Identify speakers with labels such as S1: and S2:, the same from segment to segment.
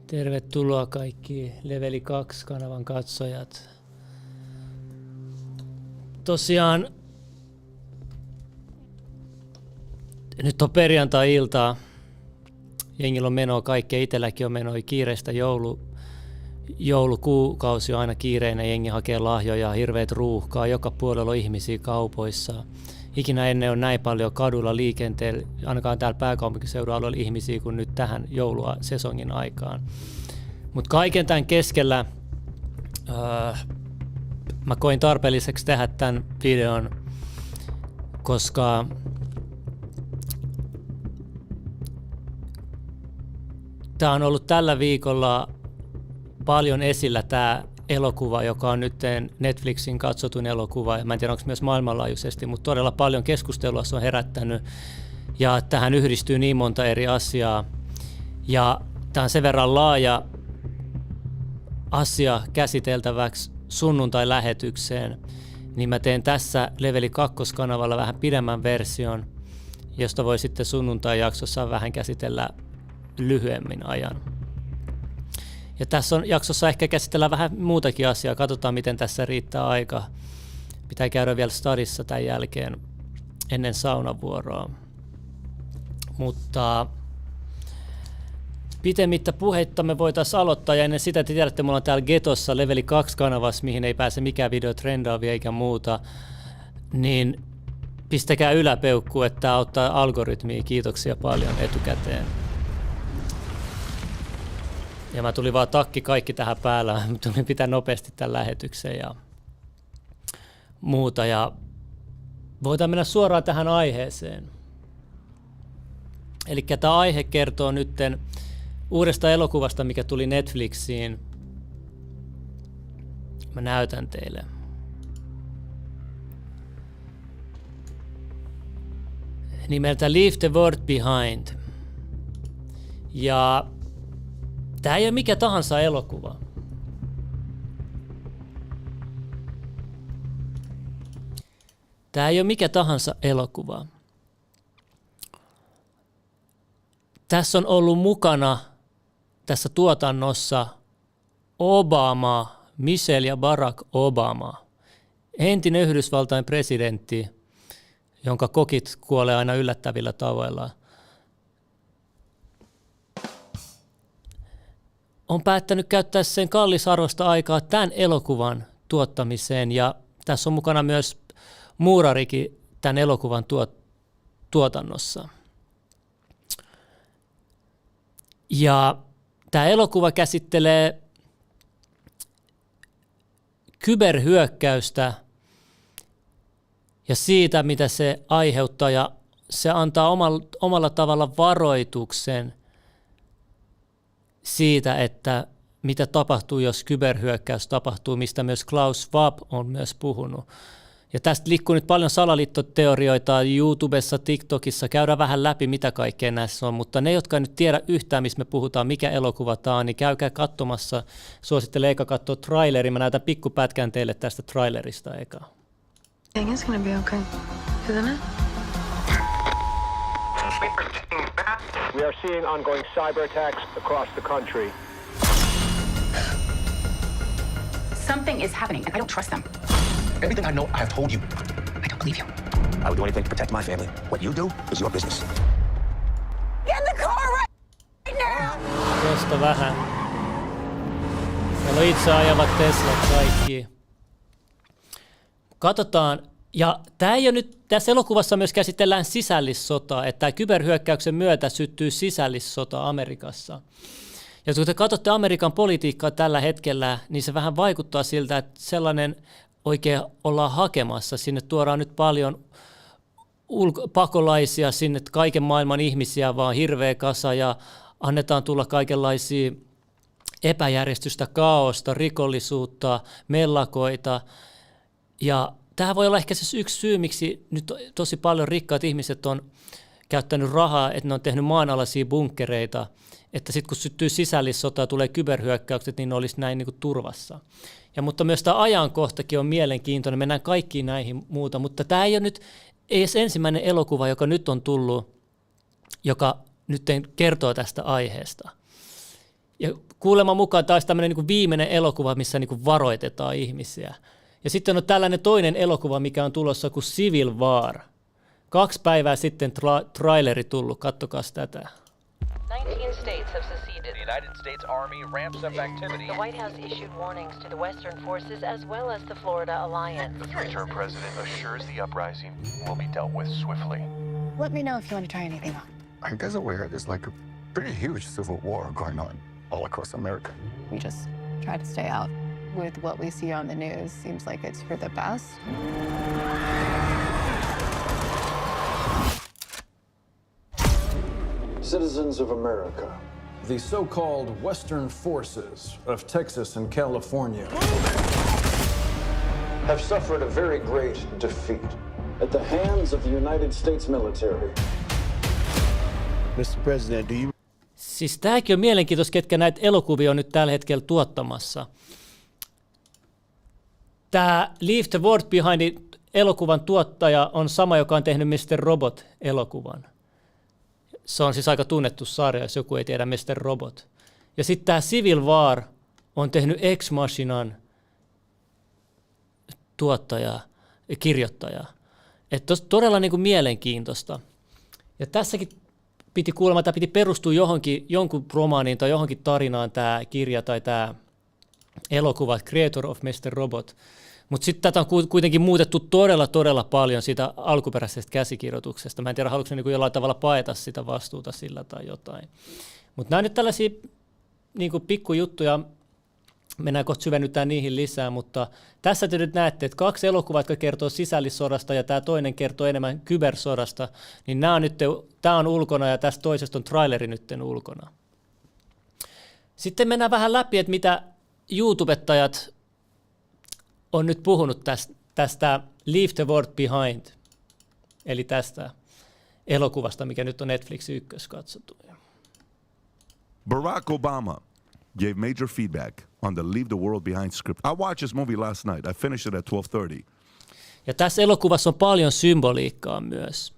S1: Tervetuloa kaikki Leveli 2 kanavan katsojat. Tosiaan nyt on perjantai-iltaa. Jengillä on menoa kaikkea, itselläkin on menoa kiireistä joulukuukausi on aina kiireinen, jengi hakee lahjoja, hirveät ruuhkaa, joka puolella on ihmisiä kaupoissa. Ikinä ennen on näin paljon kadulla liikenteellä, ainakaan täällä pääkaupunkiseudulla oli ihmisiä kuin nyt tähän joulua sesongin aikaan. Mutta kaiken tämän keskellä mä koin tarpeelliseksi tehdä tämän videon, koska tää on ollut tällä viikolla paljon esillä tämä elokuva, joka on nyt Netflixin katsotuin elokuva. Mä en tiedä, onko myös maailmanlaajuisesti, mutta todella paljon keskustelua se on herättänyt. Ja tähän yhdistyy niin monta eri asiaa. Ja tämä on sen verran laaja asia käsiteltäväksi sunnuntai-lähetykseen, niin mä teen tässä Leveli 2-kanavalla vähän pidemmän version, josta voi sitten sunnuntai-jaksossa vähän käsitellä lyhyemmin ajan. Ja tässä on jaksossa ehkä käsitellään vähän muutakin asiaa. Katsotaan, miten tässä riittää aika. Pitää käydä vielä stadissa tämän jälkeen ennen saunavuoroa. Mutta pitemmittä puheitta me voitaisiin aloittaa. Ja ennen sitä te tiedätte, me ollaan täällä Getossa Leveli 2-kanavassa, mihin ei pääse mikään video trendaavia eikä muuta. Niin pistäkää yläpeukku, että tämä auttaa algoritmiä. Kiitoksia paljon etukäteen. Ja mä tulin vaan takki kaikki tähän päällä. Mä tulin pitää nopeasti tämän lähetyksen ja muuta. Ja voidaan mennä suoraan tähän aiheeseen. Eli tämä aihe kertoo nyt uudesta elokuvasta, mikä tuli Netflixiin. Mä näytän teille. Nimeltä Leave the World Behind. Ja tämä ei ole mikä tahansa elokuva. Tämä ei ole mikä tahansa elokuva. Tässä on ollut mukana tässä tuotannossa Obama, Michelle ja Barack Obama, entinen Yhdysvaltain presidentti, jonka kokit kuolee aina yllättävillä tavoilla. On päättänyt käyttää sen kallisarvoista aikaa tämän elokuvan tuottamiseen, ja tässä on mukana myös muurarikin tämän elokuvan tuotannossa. Ja tämä elokuva käsittelee kyberhyökkäystä ja siitä, mitä se aiheuttaa ja se antaa omalla tavalla varoituksen siitä, että mitä tapahtuu, jos kyberhyökkäys tapahtuu, mistä myös Klaus Schwab on myös puhunut. Ja tästä liikkuu nyt paljon salaliittoteorioita YouTubessa, TikTokissa, käydään vähän läpi, mitä kaikkea näissä on, mutta ne, jotka ei nyt tiedä yhtään, mistä me puhutaan, mikä elokuva tämä on, niin käykää katsomassa. Suosittelen eka katsoa traileri. Mä näytän pikkupätkän teille tästä trailerista eka.
S2: It's gonna be okay, isn't it?
S3: We are seeing ongoing cyber attacks across the country.
S4: Something is happening, and I don't trust them.
S5: Everything I know, I have told you.
S4: I don't believe you.
S5: I would do anything to protect my family. What you do is your business.
S4: Get in the car right now!
S1: Tuosta vähän. Siellä on itse ajavat Teslat kaikki. Katsotaan. Ja tämä ei ole nyt, tässä elokuvassa myös käsitellään sisällissotaa, että tämä kyberhyökkäyksen myötä syttyy sisällissota Amerikassa. Ja kun te katsotte Amerikan politiikkaa tällä hetkellä, niin se vähän vaikuttaa siltä, että sellainen oikein ollaan hakemassa. Sinne tuodaan nyt paljon pakolaisia, sinne kaiken maailman ihmisiä vaan hirveä kasa ja annetaan tulla kaikenlaisia epäjärjestystä, kaaosta, rikollisuutta, mellakoita. Ja tämä voi olla ehkä se yksi syy, miksi nyt tosi paljon rikkaat ihmiset on käyttänyt rahaa, että ne on tehnyt maanalaisia bunkkereita, että sitten kun syttyy sisällissota ja tulee kyberhyökkäykset, niin ne olisi näin niin kuin turvassa. Mutta myös tämä ajankohtakin on mielenkiintoinen, mennään kaikkiin näihin muuta, mutta tämä ei ole nyt edes ensimmäinen elokuva, joka nyt on tullut, joka nyt kertoo tästä aiheesta. Ja kuulemma mukaan tämä olisi tämmöinen niin kuin viimeinen elokuva, missä niin kuin varoitetaan ihmisiä. Ja sitten on tällainen toinen elokuva, mikä on tulossa kuin Civil War. 2 päivää sitten traileri tullut, kattokaa tätä.
S6: 19 states have seceded.
S7: The United States Army ramps up activity.
S6: The White House issued warnings to the Western forces as well as the Florida Alliance.
S7: The three-term president assures the uprising will be dealt with swiftly.
S4: Let me know if you want to try anything on.
S8: Are you guys aware there's like a pretty huge civil war going on all across America?
S2: We just try to stay out. With what we see on the news, seems like it's for the best.
S9: Citizens of America, the so-called Western forces of Texas and California have suffered a very great defeat at the hands of the United States military.
S8: Mr. President, do you...
S1: Siis tämäkin on mielenkiintoista, ketkä näitä elokuvia on nyt tällä hetkellä tuottamassa. Tämä Leave the World Behind elokuvan tuottaja on sama, joka on tehnyt Mr. Robot-elokuvan. Se on siis aika tunnettu sarja, jos joku ei tiedä Mr. Robot. Ja sitten tämä Civil War on tehnyt Ex Machinan tuottaja ja kirjoittaja. Että todella niin kuin mielenkiintoista. Ja tässäkin tämä piti perustua jonkun romaaniin tai johonkin tarinaan tämä kirja tai tämä elokuva, Creator of Mr. Robot. Mutta sitten tätä on kuitenkin muutettu todella paljon siitä alkuperäisestä käsikirjoituksesta. Mä en tiedä, haluatko ne niinku jollain tavalla paeta sitä vastuuta sillä tai jotain. Mutta nämä on nyt tällaisia niinku pikkujuttuja, mennään kohta syvennytään niihin lisää, mutta tässä te nyt näette, että 2 elokuvaa, jotka kertoo sisällissodasta ja tämä toinen kertoo enemmän kybersodasta, niin tämä on ulkona ja tästä toisesta on traileri nyt ulkona. Sitten mennään vähän läpi, että mitä YouTubettajat on nyt puhunut tästä Leave the World Behind, eli tästä elokuvasta, mikä nyt on Netflixin ykköskatsottu.
S10: Barack Obama gave major feedback on the Leave the World Behind script. I watched this movie last night. I finished it at 12:30.
S1: Ja tässä elokuvassa on paljon symboliikkaa myös.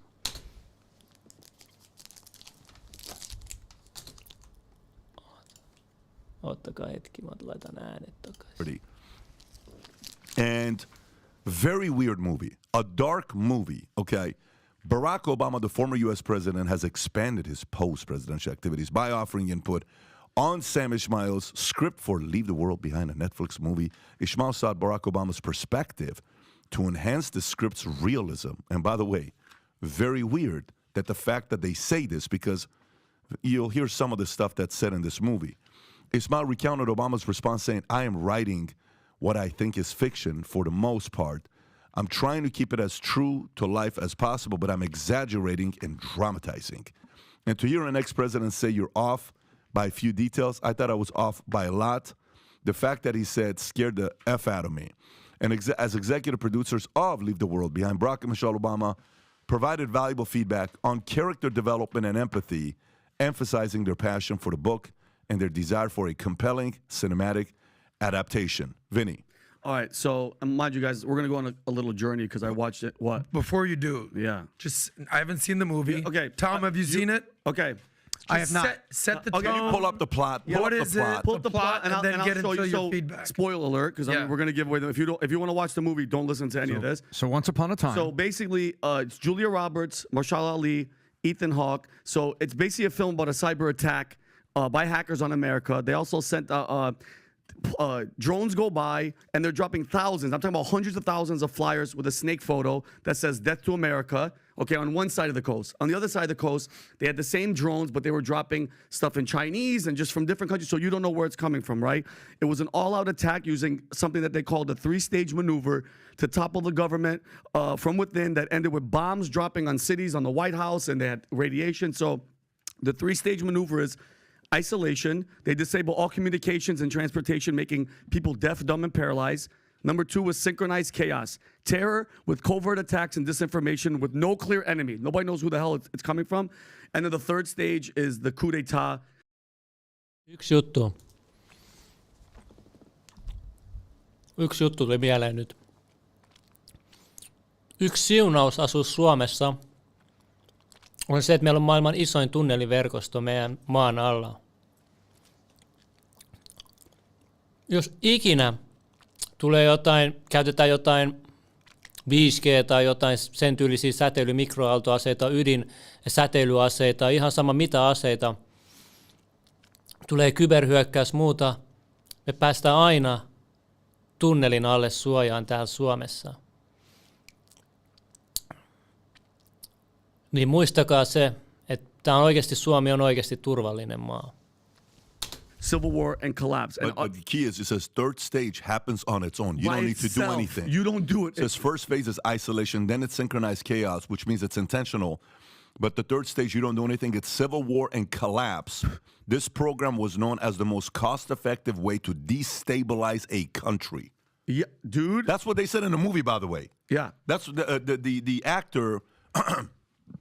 S1: Ottakaa hetki, mä laitan äänet takaisin.
S10: And very weird movie, a dark movie, okay? Barack Obama, the former U.S. president, has expanded his post-presidential activities by offering input on Sam Ismail's script for Leave the World Behind, a Netflix movie. Ismail sought Barack Obama's perspective to enhance the script's realism. And by the way, very weird that the fact that they say this, because you'll hear some of the stuff that's said in this movie. Ismail recounted Obama's response saying, I am writing what I think is fiction for the most part. I'm trying to keep it as true to life as possible, but I'm exaggerating and dramatizing. And to hear an ex-president say you're off by a few details, I thought I was off by a lot. The fact that he said scared the F out of me. And as executive producers of Leave the World Behind, Barack and Michelle Obama provided valuable feedback on character development and empathy, emphasizing their passion for the book and their desire for a compelling cinematic adaptation. Vinny.
S11: All right, so mind you guys, we're gonna go on a little journey because I watched it. What?
S12: Before you do,
S11: Yeah.
S12: just I haven't seen the movie.
S11: Yeah, okay.
S12: Tom, have you seen it?
S11: Okay.
S12: I have not. Set the
S11: Okay,
S12: tone.
S11: you
S10: Pull up the plot. Pull
S12: What
S10: up
S12: is
S10: the plot.
S12: it?
S11: Pull up the plot
S12: and then
S11: I'll
S12: get
S11: show
S12: into
S11: you.
S12: your
S11: So,
S12: feedback.
S11: spoiler alert, because
S12: Yeah.
S11: we're gonna give away them. If you want to watch the movie, don't listen to any of this.
S13: So once upon a time.
S11: So basically, it's Julia Roberts, Marshall Ali, Ethan Hawke. So it's basically a film about a cyber attack by hackers on America. They also sent drones go by, and they're dropping thousands. I'm talking about hundreds of thousands of flyers with a snake photo that says "Death to America." Okay, on one side of the coast. On the other side of the coast, they had the same drones, but they were dropping stuff in Chinese and just from different countries, so you don't know where it's coming from, right? It was an all-out attack using something that they called a three-stage maneuver to topple the government from within that ended with bombs dropping on cities, on the White House, and they had radiation. So the three-stage maneuver is isolation. They disable all communications and transportation, making people deaf, dumb, and paralyzed. Number 2 was synchronized chaos. Terror with covert attacks and disinformation with no clear enemy. Nobody knows who the hell it's coming from. And then the third stage is the coup d'etat.
S1: Yksi juttu tuli mieleen nyt. Yksi siunaus asua Suomessa on se, että meillä on maailman isoin tunneliverkosto meidän maan alla. Jos ikinä tulee käytetään jotain 5G tai jotain sen tyylisiä säteilymikroaaltoaseita, ydinsäteilyaseita, ihan sama mitä aseita, tulee kyberhyökkäys muuta, me päästään aina tunnelin alle suojaan täällä Suomessa. Niin muistakaa se, että Suomi on oikeasti turvallinen maa.
S11: Civil war and collapse.
S10: But the key is, it says third stage happens on its own. You don't need to do anything.
S11: You don't do it.
S10: It says first phase is isolation, then it's synchronized chaos, which means it's intentional. But the third stage, you don't do anything. It's civil war and collapse. This program was known as the most cost-effective way to destabilize a country.
S11: Yeah, dude.
S10: That's what they said in the movie, by the way.
S11: Yeah.
S10: That's the actor.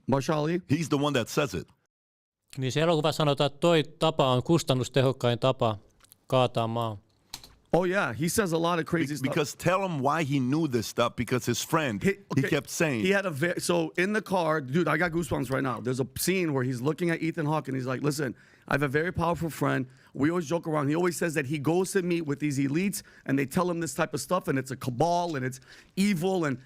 S11: Marshall Ali.
S10: He's the one that says it.
S1: Niin se elokuva sanotaan, että toi tapa on kustannustehokkain tapa kaataa maa.
S11: Oh yeah, he says a lot of crazy stuff.
S10: Because tell him why he knew this stuff, because his friend, he kept saying.
S11: He had so in the car, dude, I got goosebumps right now. There's a scene where he's looking at Ethan Hawke and he's like, listen, I have a very powerful friend. We always joke around. He always says that he goes to meet with these elites and they tell him this type of stuff and it's a cabal and it's evil and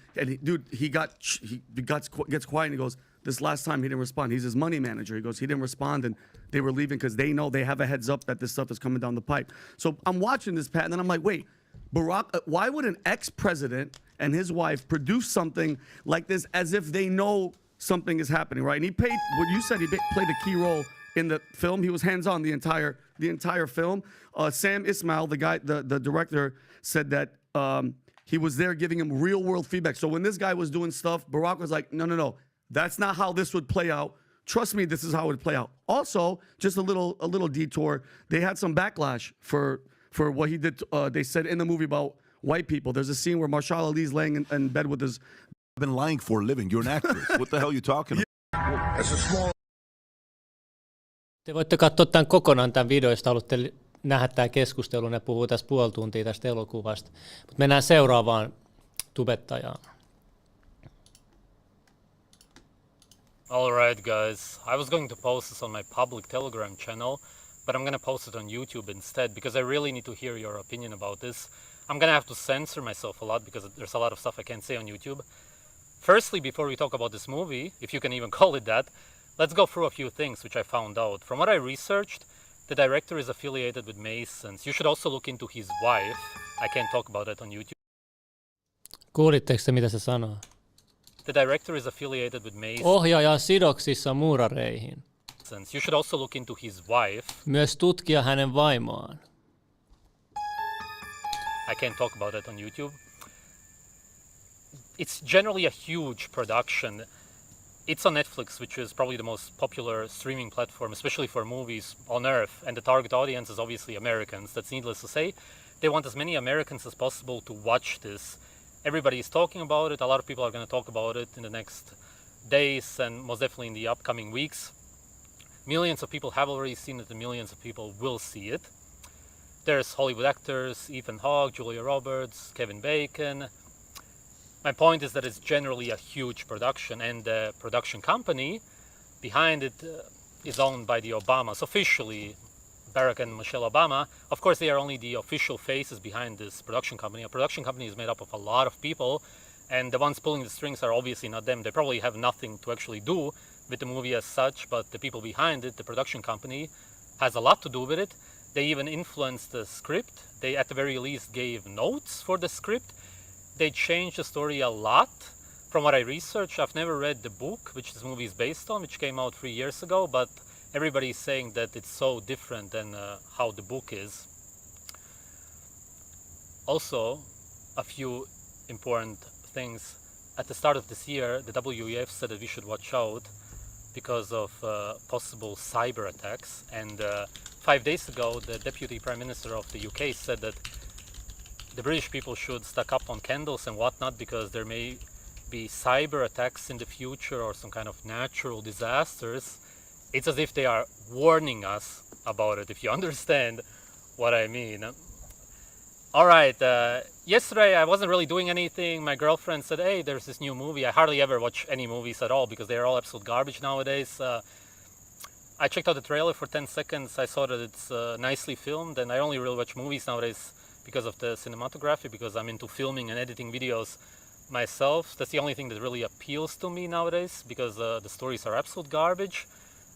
S11: he gets quiet and he goes, this last time he didn't respond. He's his money manager. He goes, he didn't respond and they were leaving because they know they have a heads up that this stuff is coming down the pipe. So I'm watching this, Pat, and then I'm like, wait, Barack, why would an ex-president and his wife produce something like this as if they know something is happening, right? And he played, what you said, he played a key role in the film. He was hands-on the entire film. Sam Ismail, the guy, the director, said that he was there giving him real-world feedback. So when this guy was doing stuff, Barack was like, no. That's not how this would play out. Trust me, this is how it would play out. Also, just a little detour. They had some backlash for what he did. They said in the movie about white people. There's a scene where Marshall Ali's laying in bed with his.
S10: I've been lying for a living. You're an actress. What the hell are you talking about?
S1: Te voitte katsoa tämän kokonaan tämän video, jos haluatte nähdä tämän keskustelun ja puhuu tässä puoli tuntia tästä elokuvasta. Mutta mennään seuraavaan tubettajaan.
S14: Alright guys, I was going to post this on my public Telegram channel, but I'm gonna post it on YouTube instead because I really need to hear your opinion about this. I'm gonna have to censor myself a lot because there's a lot of stuff I can't say on YouTube. Firstly, before we talk about this movie, if you can even call it that, let's go through a few things which I found out. From what I researched, the director is affiliated with Masons. You should also look into his wife. I can't talk about it on YouTube.
S1: Kuulitteko te, mitä se sanoo?
S14: The director is affiliated with Masons.
S1: Ohjaaja on sidoksissa muurareihin.
S14: You should also look into his wife.
S1: Myös tutkia hänen vaimoaan.
S14: I can't talk about it on YouTube. it's generally a huge production. It's on Netflix, which is probably the most popular streaming platform, especially for movies on Earth. And the target audience is obviously Americans. That's needless to say. They want as many Americans as possible to watch this. Everybody is talking about it. A lot of people are going to talk about it in the next days and most definitely in the upcoming weeks. Millions of people have already seen it and millions of people will see it. There's Hollywood actors, Ethan Hawke, Julia Roberts, Kevin Bacon. My point is that it's generally a huge production, and the production company behind it is owned by the Obamas. Officially, Barack and Michelle Obama. Of course, they are only the official faces behind this production company. A production company is made up of a lot of people, and the ones pulling the strings are obviously not them. They probably have nothing to actually do with the movie as such, but the people behind it, the production company, has a lot to do with it. They even influenced the script. They, at the very least, gave notes for the script. They changed the story a lot. From what I researched, I've never read the book, which this movie is based on, which came out 3 years ago, but everybody is saying that it's so different than how the book is. Also, a few important things. At the start of this year, the WEF said that we should watch out because of possible cyber attacks. And 5 days ago, the Deputy Prime Minister of the UK said that the British people should stock up on candles and whatnot because there may be cyber attacks in the future or some kind of natural disasters. It's as if they are warning us about it, if you understand what I mean. All right, yesterday I wasn't really doing anything. My girlfriend said, hey, there's this new movie. I hardly ever watch any movies at all because they're all absolute garbage nowadays. I checked out the trailer for 10 seconds. I saw that it's nicely filmed, and I only really watch movies nowadays because of the cinematography, because I'm into filming and editing videos myself. That's the only thing that really appeals to me nowadays, because the stories are absolute garbage.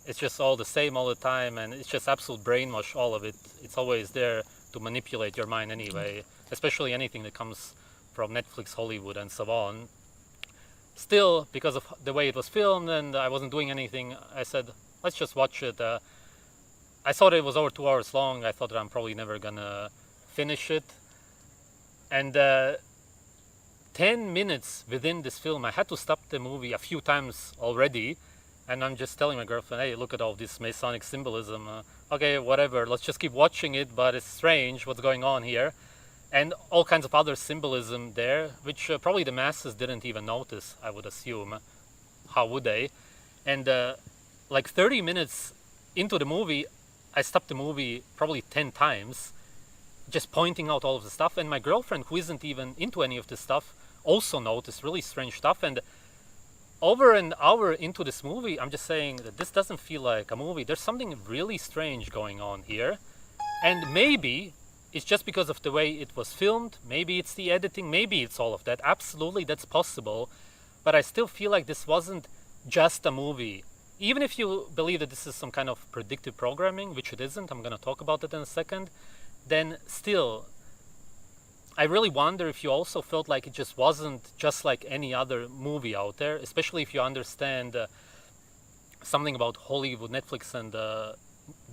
S14: It's just all the same all the time, and it's just absolute brainwash, all of it. It's always there to manipulate your mind anyway, especially anything that comes from Netflix, Hollywood, and so on. Still, because of the way it was filmed and I wasn't doing anything, I said, let's just watch it. I saw that it was over 2 hours long. I thought that I'm probably never gonna finish it. And 10 minutes within this film, I had to stop the movie a few times already. And I'm just telling my girlfriend, hey, look at all this Masonic symbolism. Okay, whatever, let's just keep watching it, but it's strange what's going on here. And all kinds of other symbolism there, which probably the masses didn't even notice, I would assume. How would they? And like 30 minutes into the movie, I stopped the movie probably 10 times, just pointing out all of the stuff. And my girlfriend, who isn't even into any of this stuff, also noticed really strange stuff. And over an hour into this movie, I'm just saying that this doesn't feel like a movie. There's something really strange going on here. And maybe it's just because of the way it was filmed. Maybe it's the editing. Maybe it's all of that. Absolutely, that's possible. But I still feel like this wasn't just a movie. Even if you believe that this is some kind of predictive programming, which it isn't, I'm going to talk about it in a second, then still, I really wonder if you also felt like it just wasn't just like any other movie out there, especially if you understand something about Hollywood, Netflix, and the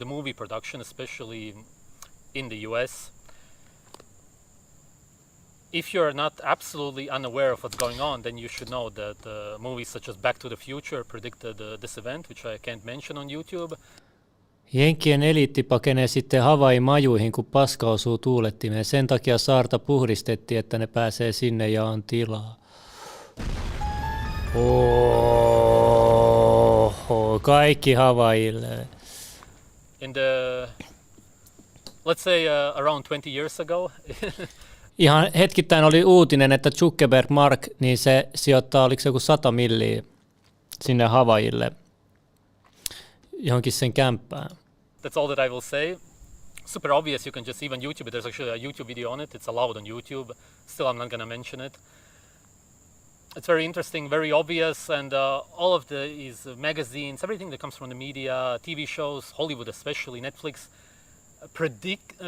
S14: movie production, especially in the US. If you're not absolutely unaware of what's going on, then you should know that movies such as Back to the Future predicted this event, which I can't mention on YouTube.
S1: Jenkkien eliitti pakenee sitten Havain majuihin, kun paska osuu tuulettimeen. Sen takia saarta puhdistettiin, että ne pääsee sinne ja on tilaa. Oho, kaikki Havaille.
S14: In the, let's say around 20 years ago.
S1: Ihan hetkittäin oli uutinen, että Zuckerberg Mark, niin se sijoittaa, oliko se joku 100 milliä sinne Havaille. Johonkin sen kämppään.
S14: That's all that I will say. Super obvious, you can just even YouTube it. There's actually a YouTube video on it. It's allowed on YouTube. Still, I'm not going to mention it. It's very interesting, very obvious, and all of these magazines, everything that comes from the media, TV shows, Hollywood especially, Netflix,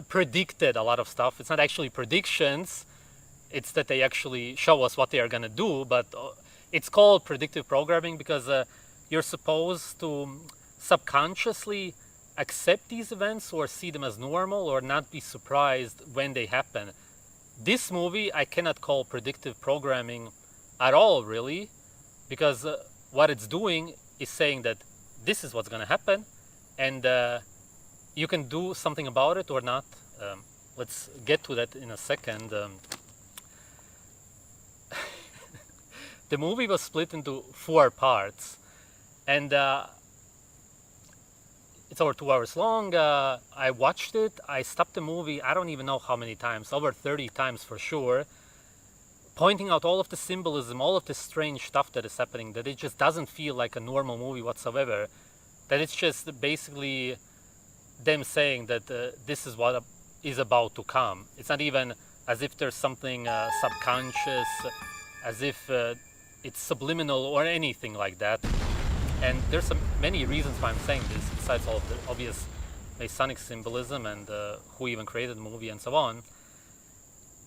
S14: predicted a lot of stuff. It's not actually predictions. It's that they actually show us what they are going to do, but it's called predictive programming because you're supposed to subconsciously accept these events or see them as normal or not be surprised when they happen. This movie I cannot call predictive programming at all, really, because what it's doing is saying that this is what's going to happen, and you can do something about it or not. Let's get to that in a second. The movie was split into 4 parts, and it's over 2 hours long. I watched it. I stopped the movie, I don't even know how many times, over 30 times for sure, pointing out all of the symbolism, all of the strange stuff that is happening, that it just doesn't feel like a normal movie whatsoever, that it's just basically them saying that this is what is about to come. It's not even as if there's something subconscious, as if it's subliminal or anything like that. And there's many reasons why I'm saying this, besides all of the obvious Masonic symbolism and who even created the movie and so on.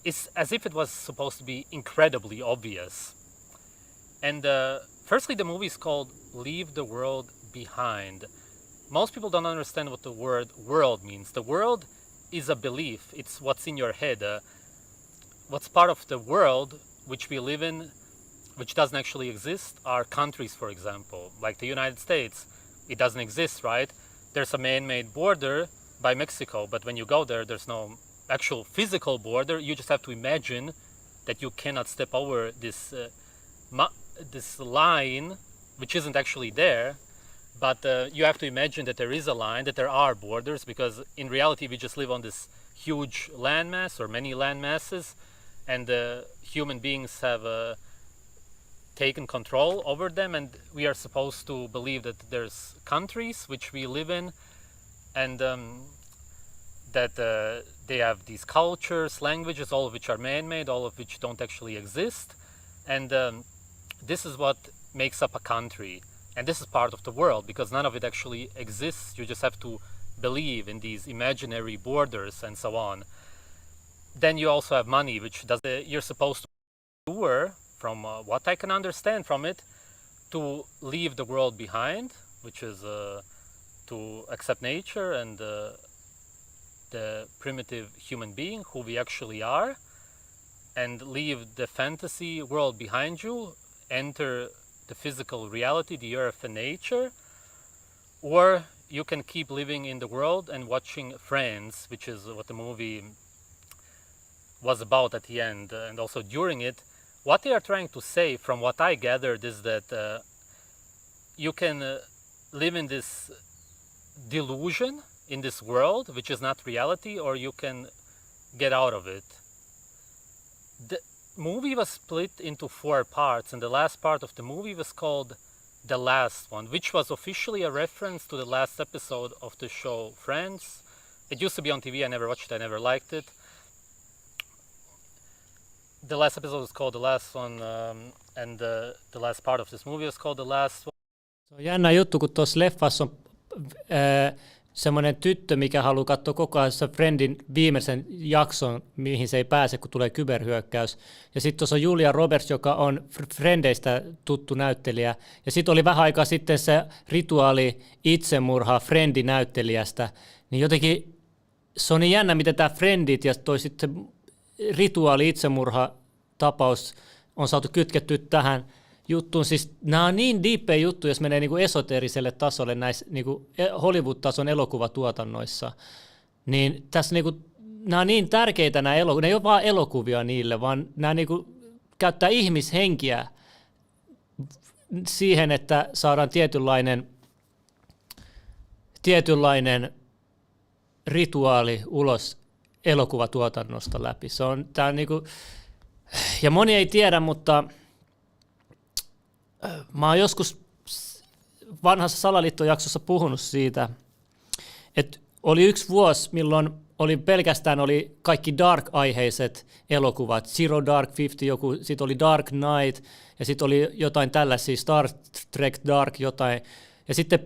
S14: It's as if it was supposed to be incredibly obvious. And firstly, the movie is called Leave the World Behind. Most people don't understand what the word world means. The world is a belief. It's what's in your head. What's part of the world which we live in, which doesn't actually exist, are countries, for example, like the United States. It doesn't exist, right? There's a man-made border by Mexico, but when you go there, there's no actual physical border. You just have to imagine that you cannot step over this this line, which isn't actually there, but you have to imagine that there is a line, that there are borders, because in reality we just live on this huge landmass, or many landmasses, and human beings have taken control over them, and we are supposed to believe that there's countries which we live in, and that they have these cultures, languages, all of which are man-made, all of which don't actually exist, and this is what makes up a country, and this is part of the world, because none of it actually exists. You just have to believe in these imaginary borders and so on. Then you also have money, which you're supposed to tour, from what I can understand from it, to leave the world behind, which is to accept nature and the primitive human being who we actually are, and leave the fantasy world behind you, enter the physical reality, the earth and nature, or you can keep living in the world and watching Friends, which is what the movie was about at the end, and also during it. What they are trying to say, from what I gathered, is that you can live in this delusion, in this world, which is not reality, or you can get out of it. The movie was split into 4 parts, and the last part of the movie was called The Last One, which was officially a reference to the last episode of the show Friends. It used to be on TV, I never watched it, I never liked it. The last episode was called The Last One, and the last part of this movie was called The Last One.
S1: Se on jännä juttu, kun tuossa leffassa on semmoinen tyttö, mikä haluaa katsoa koko ajan se Friendin viimeisen jakson, mihin se ei pääse, kun tulee kyberhyökkäys. Ja sitten tuossa on Julia Roberts, joka on Frendeistä tuttu näyttelijä. Ja sitten oli vähän aikaa sitten se rituaali itsemurha Frendi-näyttelijästä. Niin jotenkin se on niin jännä, miten tämä Friendit ja toi sitten rituaali itsemurha-tapaus on saatu kytkettyä tähän juttuun. Siis nämä on niin diippejä juttuja, jos menee niin kuin esoteeriselle tasolle näissä niin kuin Hollywood-tason elokuvatuotannoissa. Niin tässä niin kuin, nämä on niin tärkeitä nämä elokuvia. Ne ei ole vaan elokuvia niille, vaan nämä niin kuin käyttää ihmishenkiä siihen, että saadaan tietynlainen rituaali ulos elokuvatuotannosta läpi. Se on, tää on niinku, ja moni ei tiedä, mutta mä oon joskus vanhassa Salaliittojaksossa puhunut siitä, että oli yksi vuosi, milloin pelkästään kaikki dark-aiheiset elokuvat, Zero Dark 50, sitten oli Dark Knight, ja sitten oli jotain tällaisia, Star Trek Dark jotain, ja sitten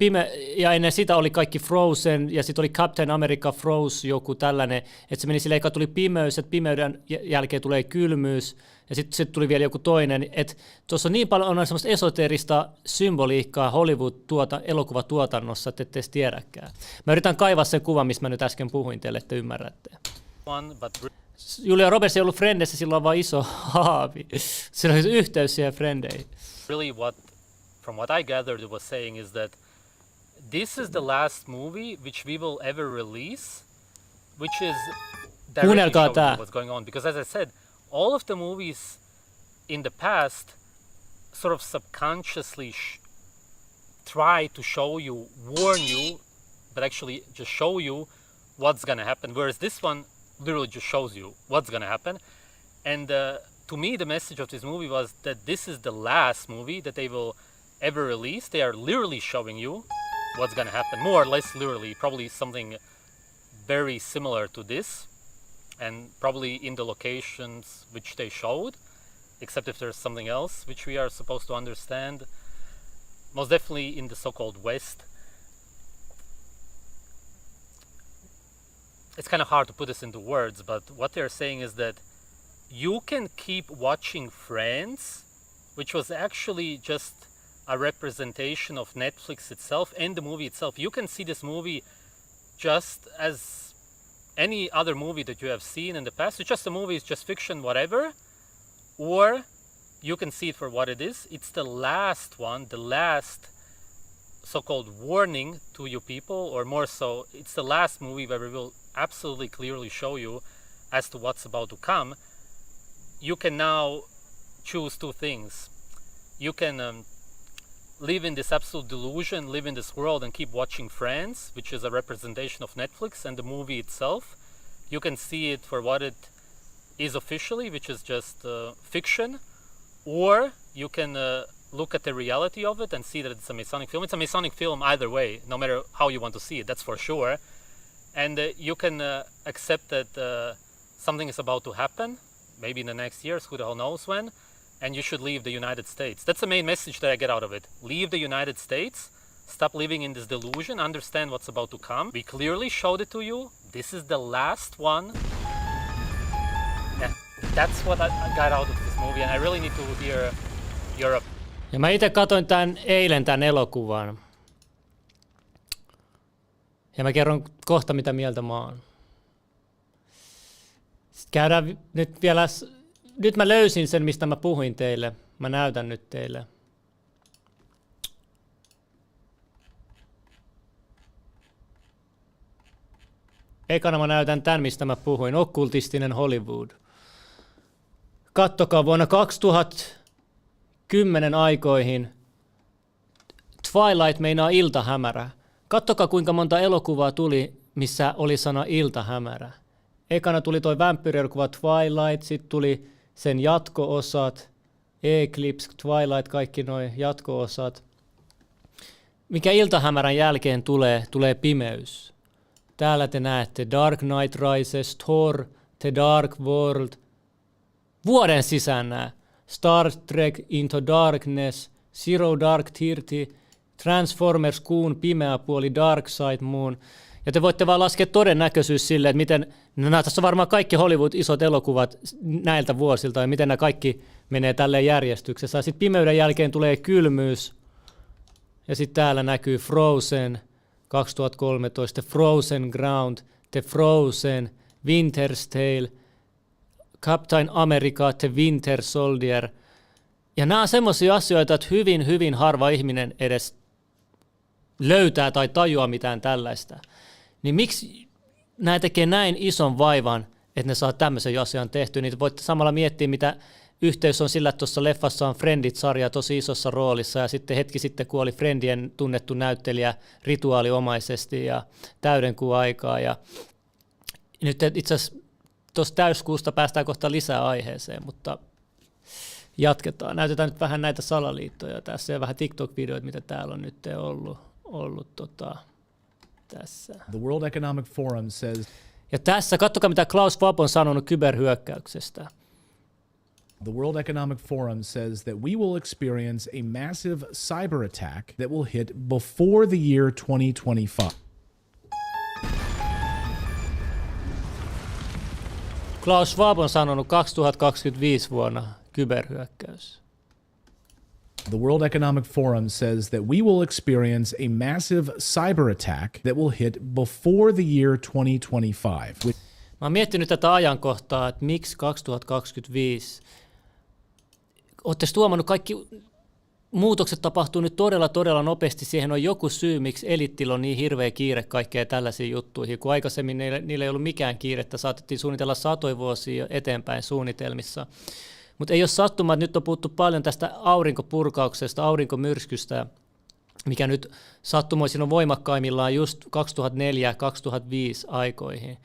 S1: ja ennen sitä oli kaikki Frozen, ja sitten oli Captain America Froze, joku tällainen, että se meni silleen, että tuli pimeys, että pimeyden jälkeen tulee kylmyys, ja sitten tuli vielä joku toinen, että tuossa on niin paljon on semmoista esoteerista symboliikkaa Hollywood-elokuvatuotannossa, että ette edes tiedäkään. Mä yritän kaivaa sen kuvan, mistä mä nyt äsken puhuin teille, että ymmärrätte. Julia Roberts ei ollut Frendeissä, sillä on vaan iso haavi. Sillä on yhteys siihen Frendeihin.
S14: Really from what I gathered it was saying is that this is the last movie which we will ever release, which is directly showing what's going on. Because as I said, all of the movies in the past sort of subconsciously try to show you, warn you, but actually just show you what's gonna happen. Whereas this one literally just shows you what's gonna happen. And to me, the message of this movie was that this is the last movie that they will ever release. They are literally showing you what's gonna happen, more or less literally, probably something very similar to this, and probably in the locations which they showed, except if there's something else which we are supposed to understand. Most definitely in the so-called West. It's kind of hard to put this into words, but what they're saying is that you can keep watching Friends, which was actually just a representation of Netflix itself and the movie itself. You can see this movie just as any other movie that you have seen in the past. It's just a movie, it's just fiction, whatever. Or you can see it for what it is. It's the last one, the last so-called warning to you people, or more so, it's the last movie where we will absolutely clearly show you as to what's about to come. You can now choose two things. You can live in this absolute delusion, live in this world and keep watching Friends, which is a representation of Netflix and the movie itself. You can see it for what it is officially, which is just fiction, or you can look at the reality of it and see that it's a Masonic film. It's a Masonic film either way, no matter how you want to see it, that's for sure. And you can accept that something is about to happen, maybe in the next years, who the hell knows when, and you should leave the United States. That's the main message that I get out of it. Leave the United States, stop living in this delusion, understand what's about to come. We clearly showed it to you. This is the last one. Yeah, that's what I got out of this movie, and I really need to hear your opinion.
S1: Ja mä itse katsoin eilen tämän elokuvan. Ja mä kerron kohta, mitä mieltä mä oon. Sitten käydään nyt vielä... Nyt mä löysin sen, mistä mä puhuin teille. Mä näytän nyt teille. Ekana mä näytän tämän, mistä mä puhuin. Okkultistinen Hollywood. Kattokaa vuonna 2010 aikoihin. Twilight meinaa iltahämärä. Kattokaa kuinka monta elokuvaa tuli, missä oli sana iltahämärä. Ekana tuli toi vampyyrielokuva Twilight, sitten tuli sen jatko-osat, Eclipse, Twilight, kaikki noi jatko-osat. Mikä iltahämärän jälkeen tulee pimeys. Täällä te näette Dark Knight Rises, Thor, The Dark World. Vuoden sisään nää. Star Trek Into Darkness, Zero Dark Thirty, Transformers Kuun pimeä puoli, Dark Side Moon. Ja te voitte vaan laskea todennäköisyys sille, että miten, tässä on varmaan kaikki Hollywood-isot elokuvat näiltä vuosilta, ja miten nämä kaikki menee tälleen järjestyksessä. Sitten pimeyden jälkeen tulee kylmyys, ja sitten täällä näkyy Frozen 2013, The Frozen Ground, The Frozen, Winter's Tale, Captain America, The Winter Soldier. Ja nämä on semmoisia asioita, että hyvin, hyvin harva ihminen edes löytää tai tajua mitään tällaista. Niin miksi nämä tekee näin ison vaivan, että ne saa tämmöisen asian tehtyä? Niin voitte samalla miettiä, mitä yhteys on sillä, että tuossa leffassa on Friendit-sarja tosi isossa roolissa, ja sitten hetki sitten kuoli Friendien tunnettu näyttelijä rituaaliomaisesti ja täydenkuun aikaa. Ja nyt itse asiassa tuossa täyskuusta päästään kohta lisää aiheeseen, mutta jatketaan. Näytetään nyt vähän näitä salaliittoja tässä ja vähän TikTok-videoita, mitä täällä on nyt ollut tässä.
S13: The World Economic Forum says...
S1: Ja tässä, katsokaa mitä Klaus Schwab on sanonut kyberhyökkäyksestä.
S13: The World Economic Forum says that we will experience a massive cyber attack that will hit before the year 2025.
S1: Klaus Schwab on sanonut 2025 vuonna kyberhyökkäys.
S13: The World Economic Forum says that we will experience a massive cyber attack that will hit before the year 2025.
S1: Mä oon miettinyt tätä ajankohtaa, että miksi 2025. Ootte tuomannut kaikki muutokset tapahtuu nyt todella nopeasti. Siihen on joku syy, miksi eliittillä on niin hirveä kiire kaikkea tällaisiin juttuihin, kun aikaisemmin niillä ei ollut mikään kiirettä. Saatettiin suunnitella satoja vuosia eteenpäin suunnitelmissa. Mutta ei ole sattumaa, että nyt on puhuttu paljon tästä aurinkopurkauksesta, aurinkomyrskystä, mikä nyt sattumoisin on voimakkaimmillaan just 2004-2005 aikoihin.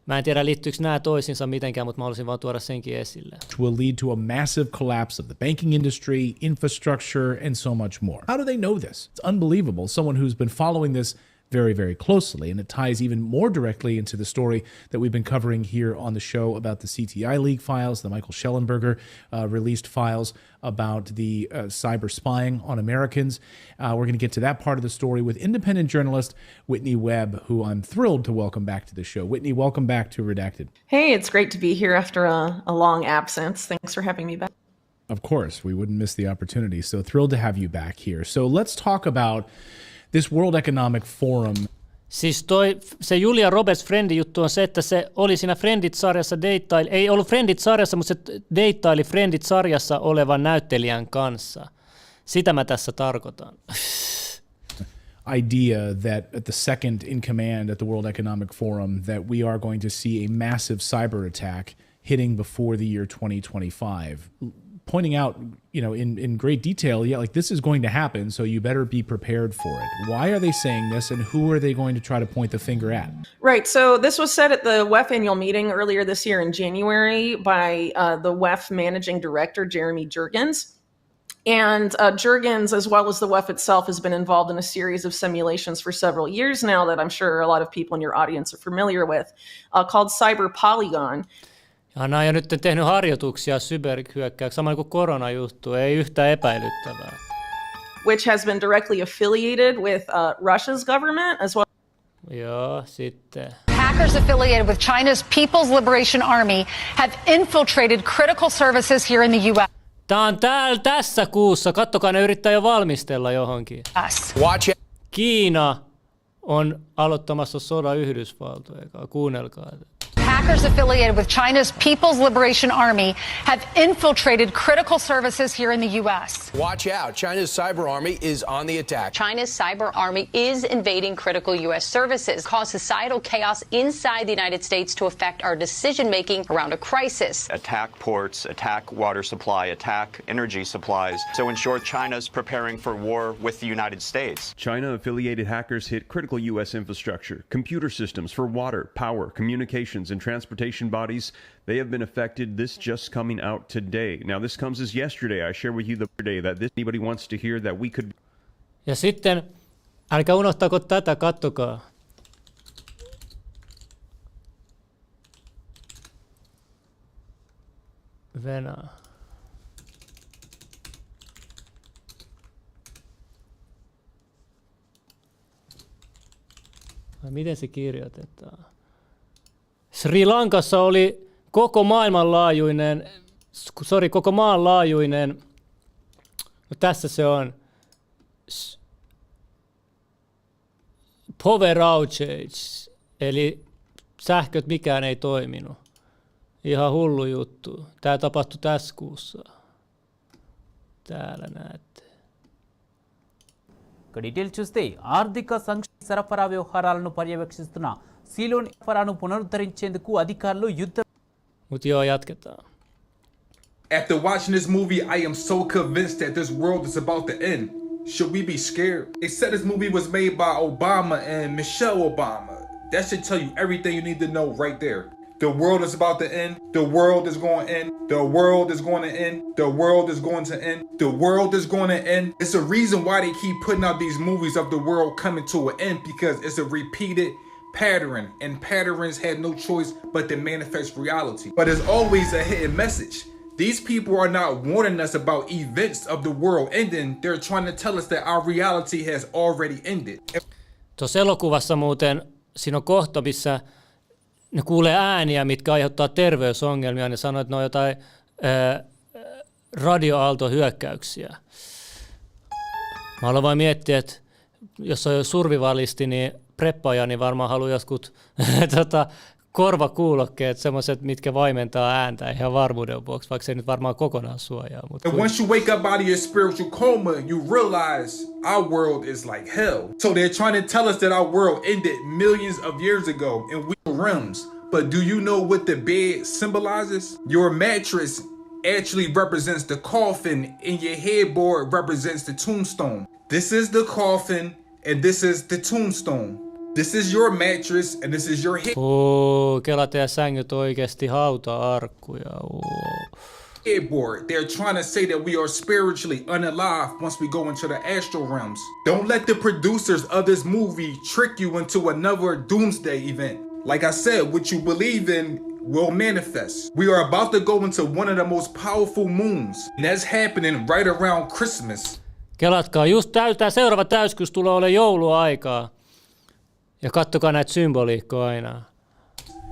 S1: Mä en tiedä, liittyykö nämä toisiinsa mitenkään, mutta mä haluaisin vaan tuoda senkin esille.
S13: Will lead to a massive collapse of the banking industry, infrastructure, and so much more. How do they know this? It's unbelievable. Someone who's been following this very closely, and it ties even more directly into the story that we've been covering here on the show about the CTI leak files, the Michael Schellenberger released files about the cyber spying on Americans. We're going to get to that part of the story with independent journalist Whitney Webb, who I'm thrilled to welcome back to the show. Whitney, welcome back to Redacted.
S15: Hey, it's great to be here after a long absence. Thanks for having me back.
S13: Of course, we wouldn't miss the opportunity. So thrilled to have you back here. So let's talk about this World Economic Forum.
S1: Siis se Julia Roberts Friendin juttu on se, että se oli siinä Friendit-sarjassa ei ollut Friendit-sarjassa, mutta se deittaili Friendit-sarjassa olevan näyttelijän kanssa. Sitä mä tässä tarkoitan.
S13: Idea that at the second in command at the World Economic Forum that we are going to see a massive cyber attack hitting before the year 2025. Pointing out, in great detail, like this is going to happen, so you better be prepared for it. Why are they saying this, and who are they going to try to point the finger at?
S15: Right, so this was said at the WEF annual meeting earlier this year in January by the WEF managing director, Jeremy Jurgens. And Jurgens, as well as the WEF itself, has been involved in a series of simulations for several years now that I'm sure a lot of people in your audience are familiar with, called Cyber Polygon.
S1: Nämä on jo nyt tehnyt harjoituksia cyberhyökkäyksiä, samoin kuin koronajuttu, ei yhtään epäilyttävää.
S15: Which has been directly affiliated with Russia's government as well.
S1: Joo, sitten.
S16: Hackers affiliated with China's People's Liberation Army have infiltrated critical services here in the U.S.
S1: Tämä on tässä kuussa, kattokaa, ne yrittää jo valmistella johonkin.
S5: Watch it.
S1: Kiina on aloittamassa sodan Yhdysvaltoja, kuunnelkaa.
S16: Hackers affiliated with China's People's Liberation Army have infiltrated critical services here in the U.S.
S5: Watch out. China's cyber army is on the attack.
S6: China's cyber army is invading critical U.S. services, cause societal chaos inside the United States to affect our decision-making around a crisis.
S17: Attack ports, attack water supply, attack energy supplies. So in short, China's preparing for war with the United States.
S18: China-affiliated hackers hit critical U.S. infrastructure, computer systems for water, power, communications, and transportation bodies. They have been affected. This just coming out today. Now, this comes as yesterday. I share with you the day that this anybody wants to hear that we could.
S1: Ja sitten, älkää unohtako tätä, kattokaa. Venäjä. Miten se kirjoitetaan? Sri Lankassa oli koko maan laajuinen, no tässä se on, power outage, eli sähköt mikään ei toiminut. Ihan hullu juttu. Tämä tapahtui tässä kuussa. Täällä näette.
S19: Detail చూస్తే ఆర్థిక సరఫరా వ్యవహారాలను పర్యవేక్షిస్తున్న సీలోని సరఫరాను పునరుద్ధరించేందుకు అధికారులు యుద్ధ.
S1: Mutta joo, jatketaan.
S20: After watching this movie, I am so convinced that this world is about to end. Should we be scared? They said this movie was made by Obama and Michelle Obama. That should tell you everything you need to know right there. The world is about to end. The world is going to end. The world is going to end. The world is going to end. The world is going to end. It's a reason why they keep putting out these movies of the world coming to an end, because it's a repeated pattern, and patterns have no choice but to manifest reality. But there's always a hidden message. These people are not warning us about events of the world ending. They're trying to tell us that our reality has already ended.
S1: Tuossa elokuvassa muuten siinä on kohta, missä ne kuulee ääniä, mitkä aiheuttaa terveysongelmia. Ne sanoo, että ne on jotain radioaaltohyökkäyksiä. Mä haluan vain miettiä, että jos on jo survivalisti, niin preppaaja, niin varmaan haluaa joskus korvakuulokkeet, semmoiset, mitkä vaimentaa ääntä ihan varmuuden vuoksi, vaikka se nyt varmaan kokonaan suojaa.
S20: And once you wake up out of your spiritual coma, you realize our world is like hell. So they're trying to tell us that our world ended millions of years ago and we are realms. But do you know what the bed symbolizes? Your mattress actually represents the coffin and your headboard represents the tombstone. This is the coffin and this is the tombstone. This is your mattress and this is your
S1: Kela teidän sängyt oikeasti hauta-arkkuja.
S20: headboard. They're trying to say that we are spiritually unalive once we go into the astral realms. Don't let the producers of this movie trick you into another doomsday event. Like I said, what you believe in will manifest. We are about to go into one of the most powerful moons, and that's happening right around Christmas.
S1: Kelatkaa, just tämä seuraava täyskyys tulee olemaan jouluaikaa. Ja kattokaa näitä symboliikkoja aina.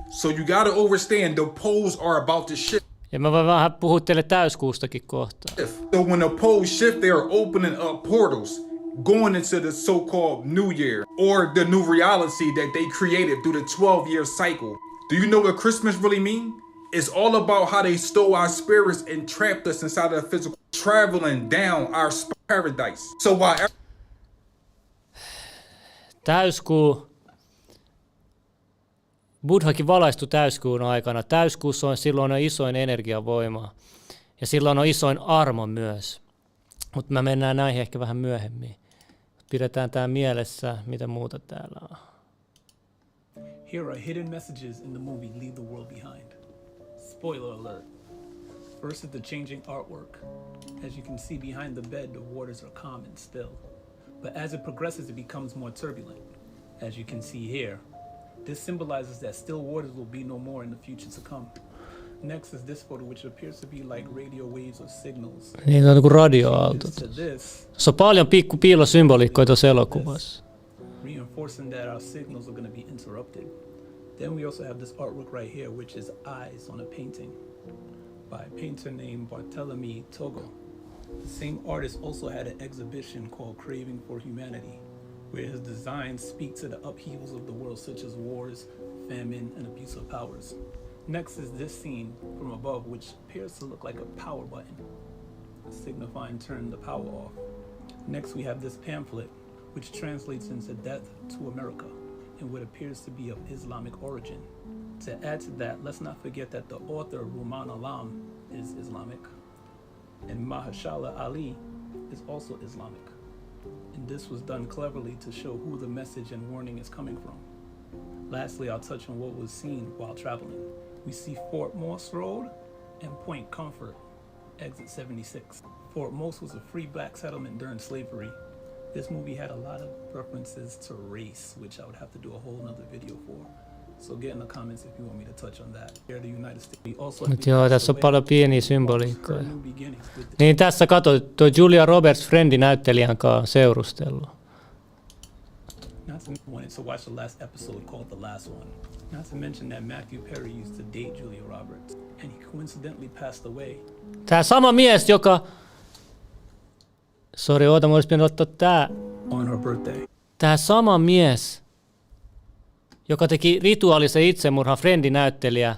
S20: So you gotta understand the poles are about to shift.
S1: Ja mä voin vähän puhua teille täyskuustakin kohta.
S20: So when the poles shift, they are opening up portals, going into the so-called new year, or the new reality that they created through the 12-year cycle. Do you know what Christmas really means? It's all about how they stole our spirits and trapped us inside of the physical, traveling down our paradise. So while
S1: täyskuu. Buddhakin valaistui täyskuun aikana. Täyskuussa on silloin isoin energiavoima ja silloin on isoin armo myös. Mutta me mennään näihin ehkä vähän myöhemmin. Pidetään tämä mielessä, mitä muuta täällä on.
S21: Here are hidden messages in the movie Leave the World Behind. Spoiler alert. First is the changing artwork. As you can see behind the bed, the waters are calm and still. But as it progresses, it becomes more turbulent. As you can see here, this symbolizes that still waters will be no more in the future to come. Next is this photo, which appears to be like radio waves or signals.
S1: Niin on kuin radioaaltot. Se on paljon piilosymboliikkoja tuossa elokuvassa.
S21: Reinforcing that our signals are going to be interrupted. Then we also have this artwork right here, which is eyes on a painting by a painter named Barthélemy Togo. The same artist also had an exhibition called Craving for Humanity, where his designs speak to the upheavals of the world, such as wars, famine, and abuse of powers. Next is this scene from above, which appears to look like a power button, signifying turn the power off. Next we have this pamphlet, which translates into Death to America, in what appears to be of Islamic origin. To add to that, let's not forget that the author Ruman Alam is Islamic, and Mahershala Ali is also Islamic. And this was done cleverly to show who the message and warning is coming from. Lastly, I'll touch on what was seen while traveling. We see Fort Morse Road and Point Comfort, exit 76. Fort Morse was a free black settlement during slavery. This movie had a lot of references to race, which I would have to do a whole nother video for. So get in the comments if you want me to touch on that. Here the United States. We also
S1: Mut joo, tässä on paljon pieniä symboliikkoja. Niin tässä kato, tuo Julia Roberts Friendi näyttelijän kanssa seurustellut.
S21: Not to wanted to watch the last episode called The Last One. Not to mention that Matthew Perry used to date Julia Roberts, and he coincidentally passed away.
S1: Tää sama mies, joka... Sori, oota, mä olis pitänyt ottaa tää.
S21: On her birthday.
S1: Tää sama mies, joka teki rituaalisen itsemurhan, Friendi-näyttelijä,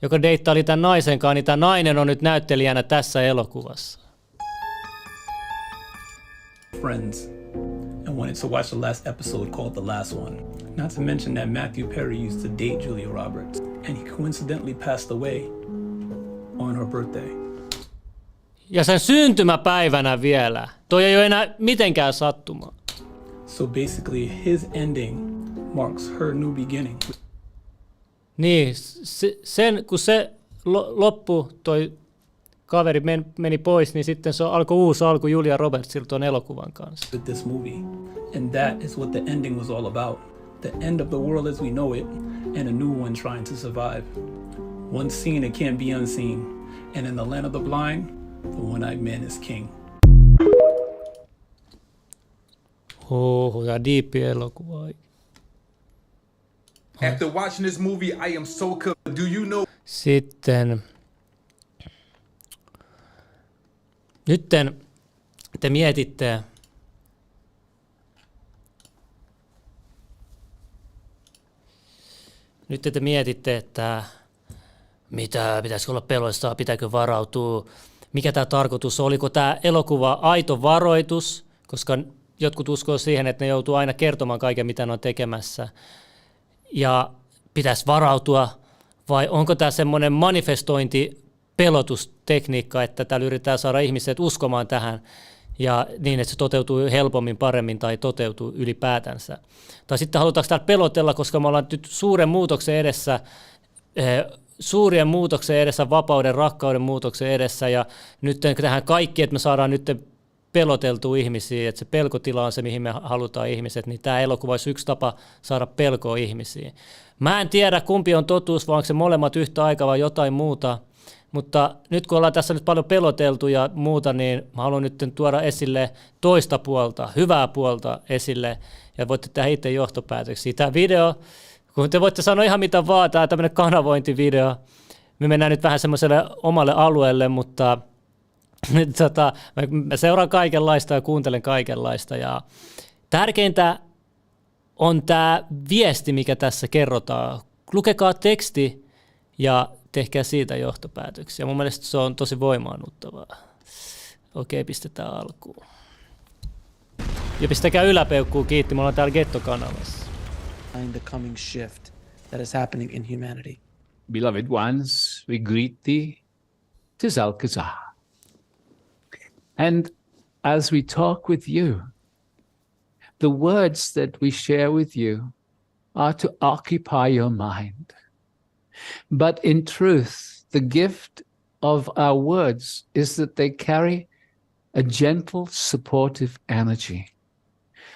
S1: joka deittaili tämän naisen kanssa, niin tämä nainen on nyt näyttelijänä tässä elokuvassa.
S21: Friends, and wanted to watch the last episode called The Last One. Not to mention that Matthew Perry used to date Julia Roberts, and he coincidentally passed away on her birthday.
S1: Ja sen syntymäpäivänä vielä. Toi ei ole enää mitenkään sattumaa.
S21: So basically his ending marks her new beginning.
S1: Niin, kun se loppu, toi kaveri meni pois, niin sitten se alkoi uusi alku Julia Robertsilta tuon elokuvan kanssa.
S21: With this movie, and that is what the ending was all about. The end of the world as we know it, and a new one trying to survive. Once seen, it can't be unseen. And in the land of the blind, the one-eyed man is king.
S1: Ja deep elokuva.
S20: After watching this movie, I am so do you know?
S1: Sitten nytten te mietitte, Nyt te mietitte, että pitäisikö olla peloissa, pitääkö varautua, mikä tämä tarkoitus on, oliko tämä elokuva aito varoitus, koska jotkut uskoo siihen, että ne joutuu aina kertomaan kaiken, mitä ne on tekemässä, ja pitäisi varautua, vai onko tämä semmoinen manifestointi, pelotustekniikka, että täällä yritetään saada ihmiset uskomaan tähän, ja niin, että se toteutuu helpommin, paremmin tai toteutuu ylipäätänsä. Tai sitten halutaanko täällä pelotella, koska me ollaan nyt suurien muutoksen edessä, vapauden, rakkauden muutoksen edessä, ja nyt tähän kaikki, että me saadaan nyt peloteltua ihmisiä, että se pelkotila on se, mihin me halutaan ihmiset, niin tämä elokuva olisi yksi tapa saada pelkoa ihmisiin. Mä en tiedä, kumpi on totuus, vai onko se molemmat yhtä aikaa vai jotain muuta, mutta nyt kun ollaan tässä nyt paljon peloteltu ja muuta, niin mä haluan nyt tuoda esille toista puolta, hyvää puolta esille, ja voitte tehdä itse johtopäätöksiä. Tämä video, kun te voitte sanoa ihan mitä vaan, tämä on tämmöinen kanavointivideo. Me mennään nyt vähän semmoiselle omalle alueelle, mutta mä seuraan kaikenlaista ja kuuntelen kaikenlaista. Ja tärkeintä on tämä viesti, mikä tässä kerrotaan. Lukekaa teksti ja tehkää siitä johtopäätöksiä. Mun mielestä se on tosi voimaannuttavaa. Okei, pistetään alkuun. Ja pistäkää yläpeukkuun kiitti, me ollaan täällä Getto-kanavassa.
S3: The coming shift that is happening in humanity.
S22: Beloved ones, we greet thee, 'tis Alcazar. And as we talk with you, the words that we share with you are to occupy your mind. But in truth, the gift of our words is that they carry a gentle, supportive energy.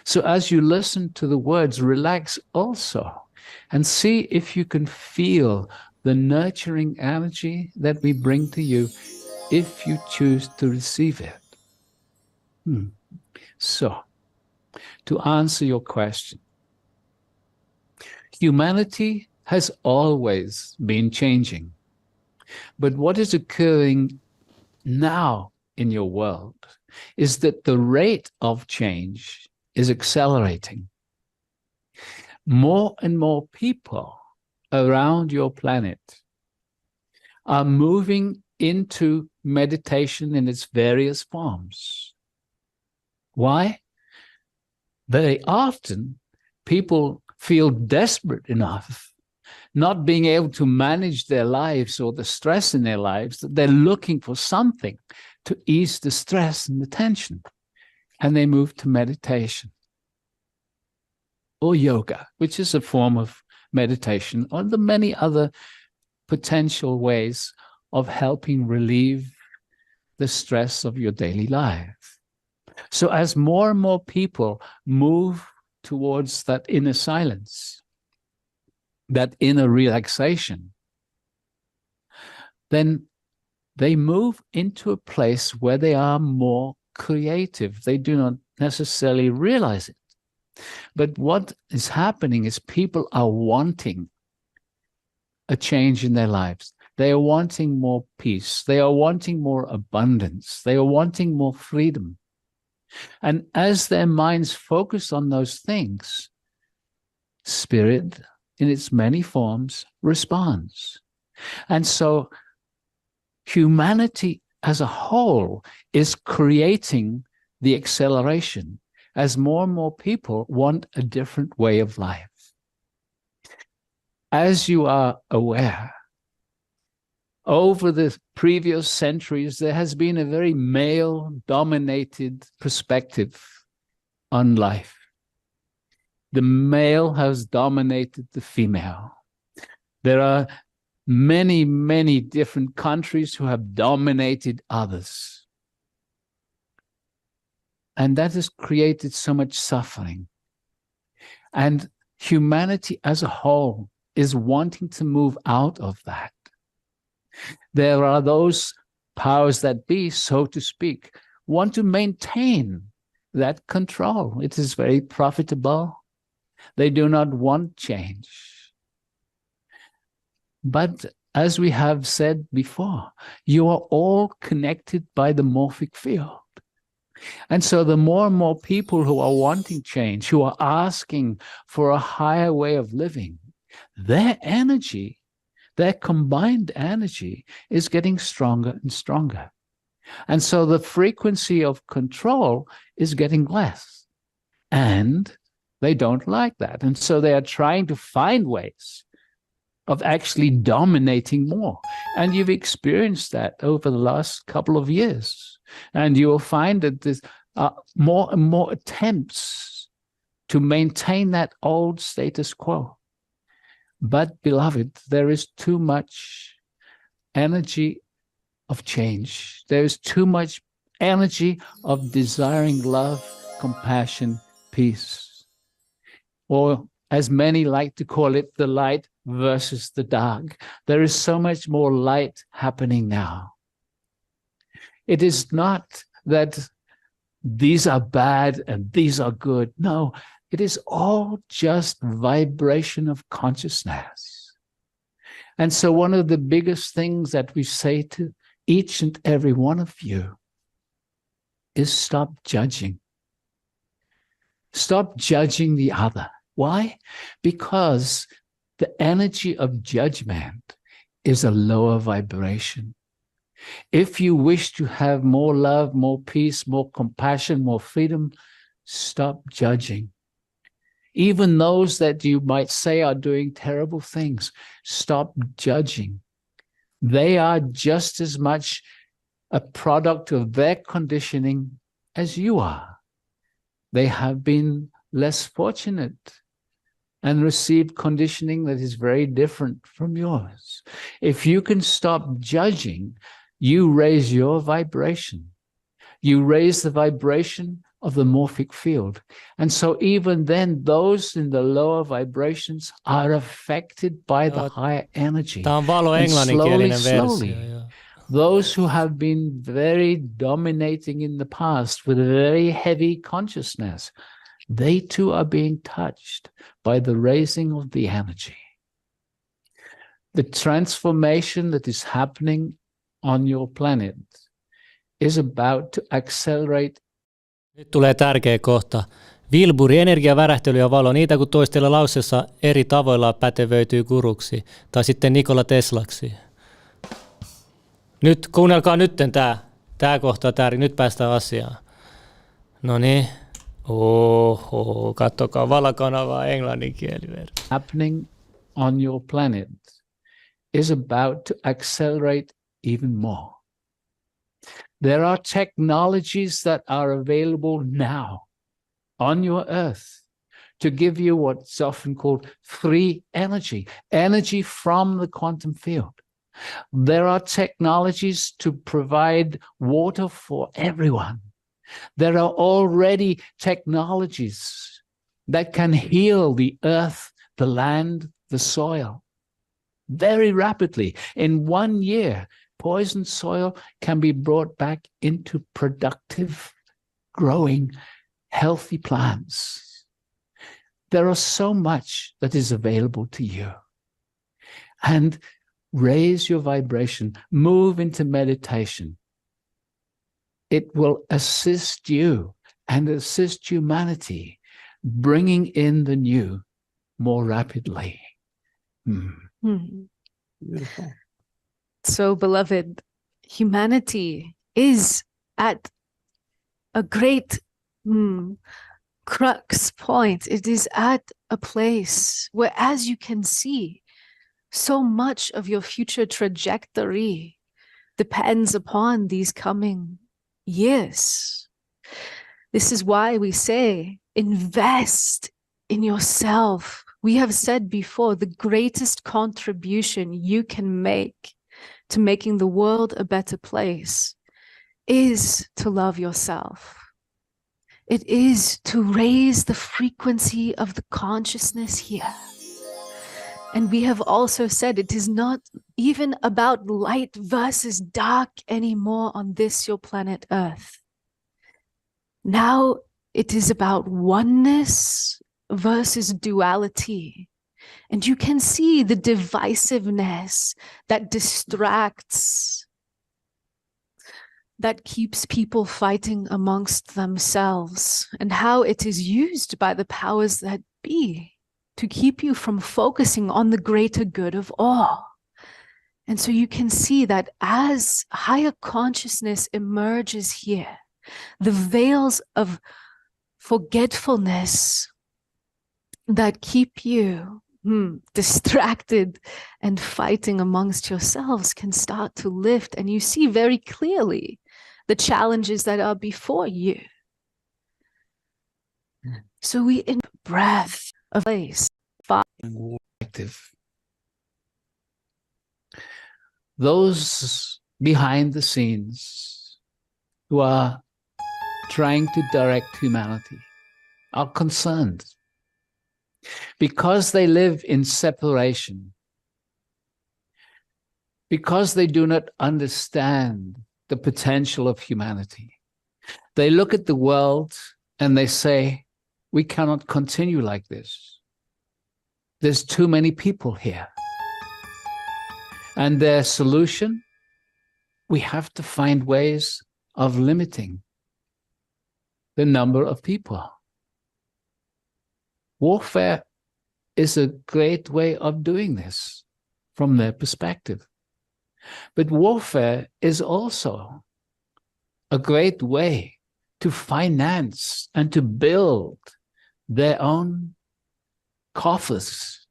S22: So as you listen to the words, relax also and see if you can feel the nurturing energy that we bring to you if you choose to receive it. So, to answer your question, humanity has always been changing. But what is occurring now in your world is that the rate of change is accelerating. More and more people around your planet are moving into meditation in its various forms. Why? Very often, people feel desperate enough, not being able to manage their lives or the stress in their lives, that they're looking for something to ease the stress and the tension. And they move to meditation or yoga, which is a form of meditation, or the many other potential ways of helping relieve the stress of your daily life. So as more and more people move towards that inner silence, that inner relaxation, then they move into a place where they are more creative. They do not necessarily realize it. But what is happening is people are wanting a change in their lives. They are wanting more peace. They are wanting more abundance. They are wanting more freedom. And as their minds focus on those things, spirit, in its many forms, responds. And so humanity as a whole is creating the acceleration as more and more people want a different way of life. As you are aware, over the previous centuries, there has been a very male-dominated perspective on life. The male has dominated the female. There are many, many different countries who have dominated others. And that has created so much suffering. And humanity as a whole is wanting to move out of that. There are those powers that be, so to speak, want to maintain that control. It is very profitable. They do not want change. But as we have said before, you are all connected by the morphic field. And so the more and more people who are wanting change, who are asking for a higher way of living, their energy, their combined energy is getting stronger and stronger. And so the frequency of control is getting less. And they don't like that. And so they are trying to find ways of actually dominating more. And you've experienced that over the last couple of years. And you will find that there's more and more attempts to maintain that old status quo. But, beloved, there is too much energy of change. There is too much energy of desiring love, compassion, peace. Or, as many like to call it, the light versus the dark. There is so much more light happening now. It is not that these are bad and these are good. No, it is all just vibration of consciousness. And so one of the biggest things that we say to each and every one of you is stop judging. Stop judging the other. Why? Because the energy of judgment is a lower vibration. If you wish to have more love, more peace, more compassion, more freedom, stop judging. Even those that you might say are doing terrible things, stop judging. They are just as much a product of their conditioning as you are. They have been less fortunate and received conditioning that is very different from yours. If you can stop judging, you raise your vibration. You raise the vibration of the morphic field. And so even then, those in the lower vibrations are affected by the higher energy.
S1: Tämä on valo englanninkielinen versio.
S22: Those who have been very dominating in the past with a very heavy consciousness, they too are being touched by the raising of the energy. The transformation that is happening on your planet is about to accelerate.
S1: Nyt tulee tärkeä kohta. Wilburi, energia, värähtely ja valo, niitä kun toistella lauseessa eri tavoilla pätevöityy guruksi, tai sitten Nikola Teslaksi. Nyt kuunnelkaa nytten tämä kohta, nyt päästään asiaan. No niin. Oho, katsokaa valakanavaa englanninkieliversio.
S22: Happening on your planet is about to accelerate even more. There are technologies that are available now on your earth to give you what's often called free energy, energy from the quantum field. There are technologies to provide water for everyone. There are already technologies that can heal the earth, the land, the soil very rapidly. In 1 year, poisoned soil can be brought back into productive, growing, healthy plants. There is so much that is available to you. And raise your vibration, move into meditation. It will assist you and assist humanity, bringing in the new more rapidly.
S4: Beautiful. So, beloved, humanity is at a great crux point. It is at a place where, as you can see, so much of your future trajectory depends upon these coming years. This is why we say, invest in yourself. We have said before, the greatest contribution you can make to making the world a better place is to love yourself. It is to raise the frequency of the consciousness here. And we have also said it is not even about light versus dark anymore on this, your planet Earth. Now it is about oneness versus duality. And you can see the divisiveness that distracts, that keeps people fighting amongst themselves, and how it is used by the powers that be to keep you from focusing on the greater good of all. And so you can see that as higher consciousness emerges here, the veils of forgetfulness that keep you distracted and fighting amongst yourselves can start to lift, and you see very clearly the challenges that are before you. So we in breath of place,
S22: active. Those behind the scenes who are trying to direct humanity are concerned because they live in separation, because they do not understand the potential of humanity. They look at the world and they say, we cannot continue like this. There's too many people here. And their solution, we have to find ways of limiting the number of people. Warfare is a great way of doing this from their perspective. But warfare is also a great way to finance and to build their own coffers.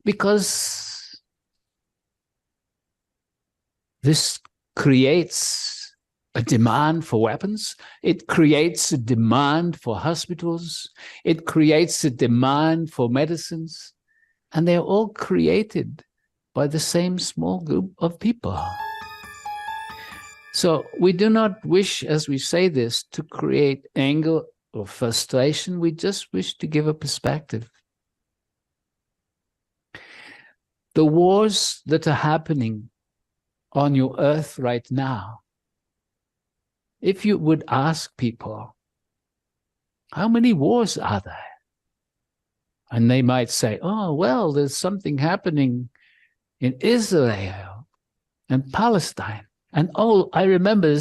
S22: Because this creates a demand for weapons. It creates a demand for hospitals. It creates a demand for medicines. And they're all created by the same small group of people. So we do not wish, as we say this, to create anger or frustration. We just wish to give a perspective. The wars that are happening on your earth right now, if you would ask people, how many wars are there? And they might say, oh, well, there's something happening in Israel and Palestine. And oh, I remember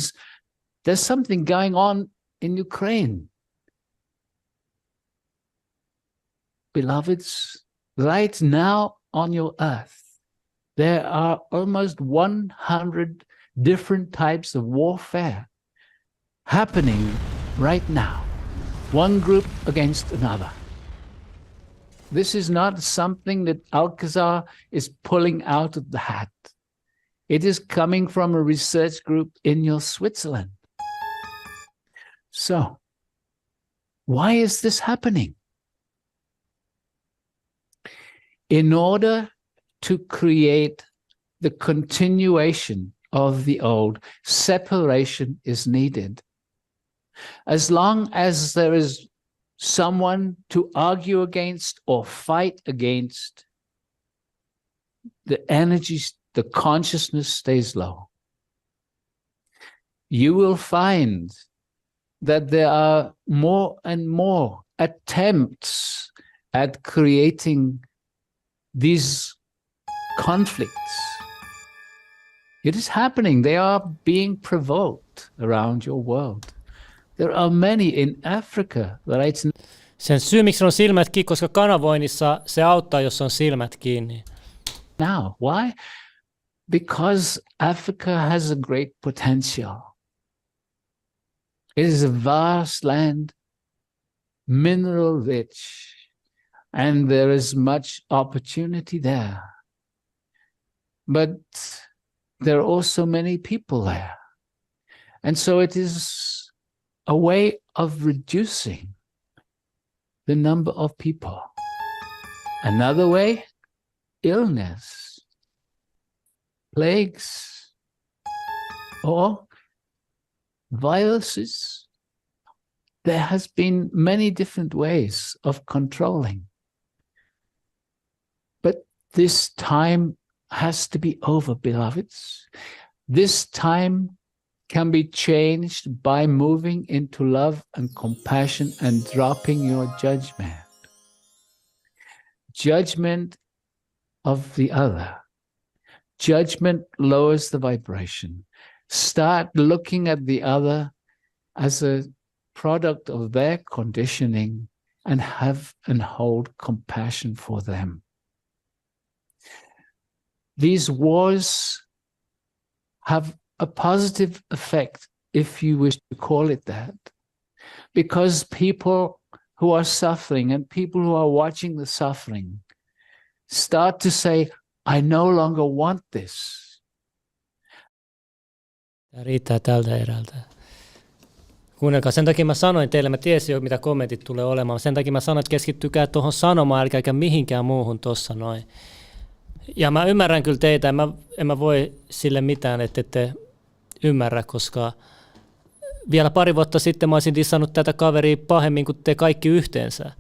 S22: there's something going on in Ukraine. Beloveds, right now on your earth, there are almost 100 different types of warfare happening right now, one group against another. This is not something that Alcazar is pulling out of the hat. It is coming from a research group in your Switzerland. So, why is this happening? In order to create the continuation of the old, separation is needed. As long as there is someone to argue against or fight against, the energy, the consciousness stays low. You will find that there are more and more attempts at creating these conflicts. It is happening. They are being provoked around your world. There are many in Africa, right?
S1: Sen syy, miksi on silmät kiinni, koska kanavoinnissa se auttaa, jos on silmät kiinni.
S22: Now, why? Because Africa has a great potential. It is a vast land, mineral rich, and there is much opportunity there. But there are also many people there. And so it is a way of reducing the number of people. Another way, illness, plagues, or viruses. There has been many different ways of controlling. But this time has to be over, beloveds. This time can be changed by moving into love and compassion and dropping your judgment. Judgment of the other. Judgment lowers the vibration. Start looking at the other as a product of their conditioning and have and hold compassion for them. These wars have a positive effect, if you wish to call it that, because people who are suffering and people who are watching the suffering start to say, I no longer want this.
S1: Tämä riittää tältä erältä. Kuunnelkaa, sen takia mä sanoin teille, mä tiesin jo mitä kommentit tulee olemaan. Sen takia mä sanoin, että keskittykää tuohon sanomaan, älkääkä mihinkään muuhun tuossa noin. Ja mä ymmärrän kyllä teitä, en mä voi sille mitään, että ette ymmärrä, koska vielä pari vuotta sitten mä olisin dissannut tätä kaveria pahemmin kuin te kaikki yhteensä.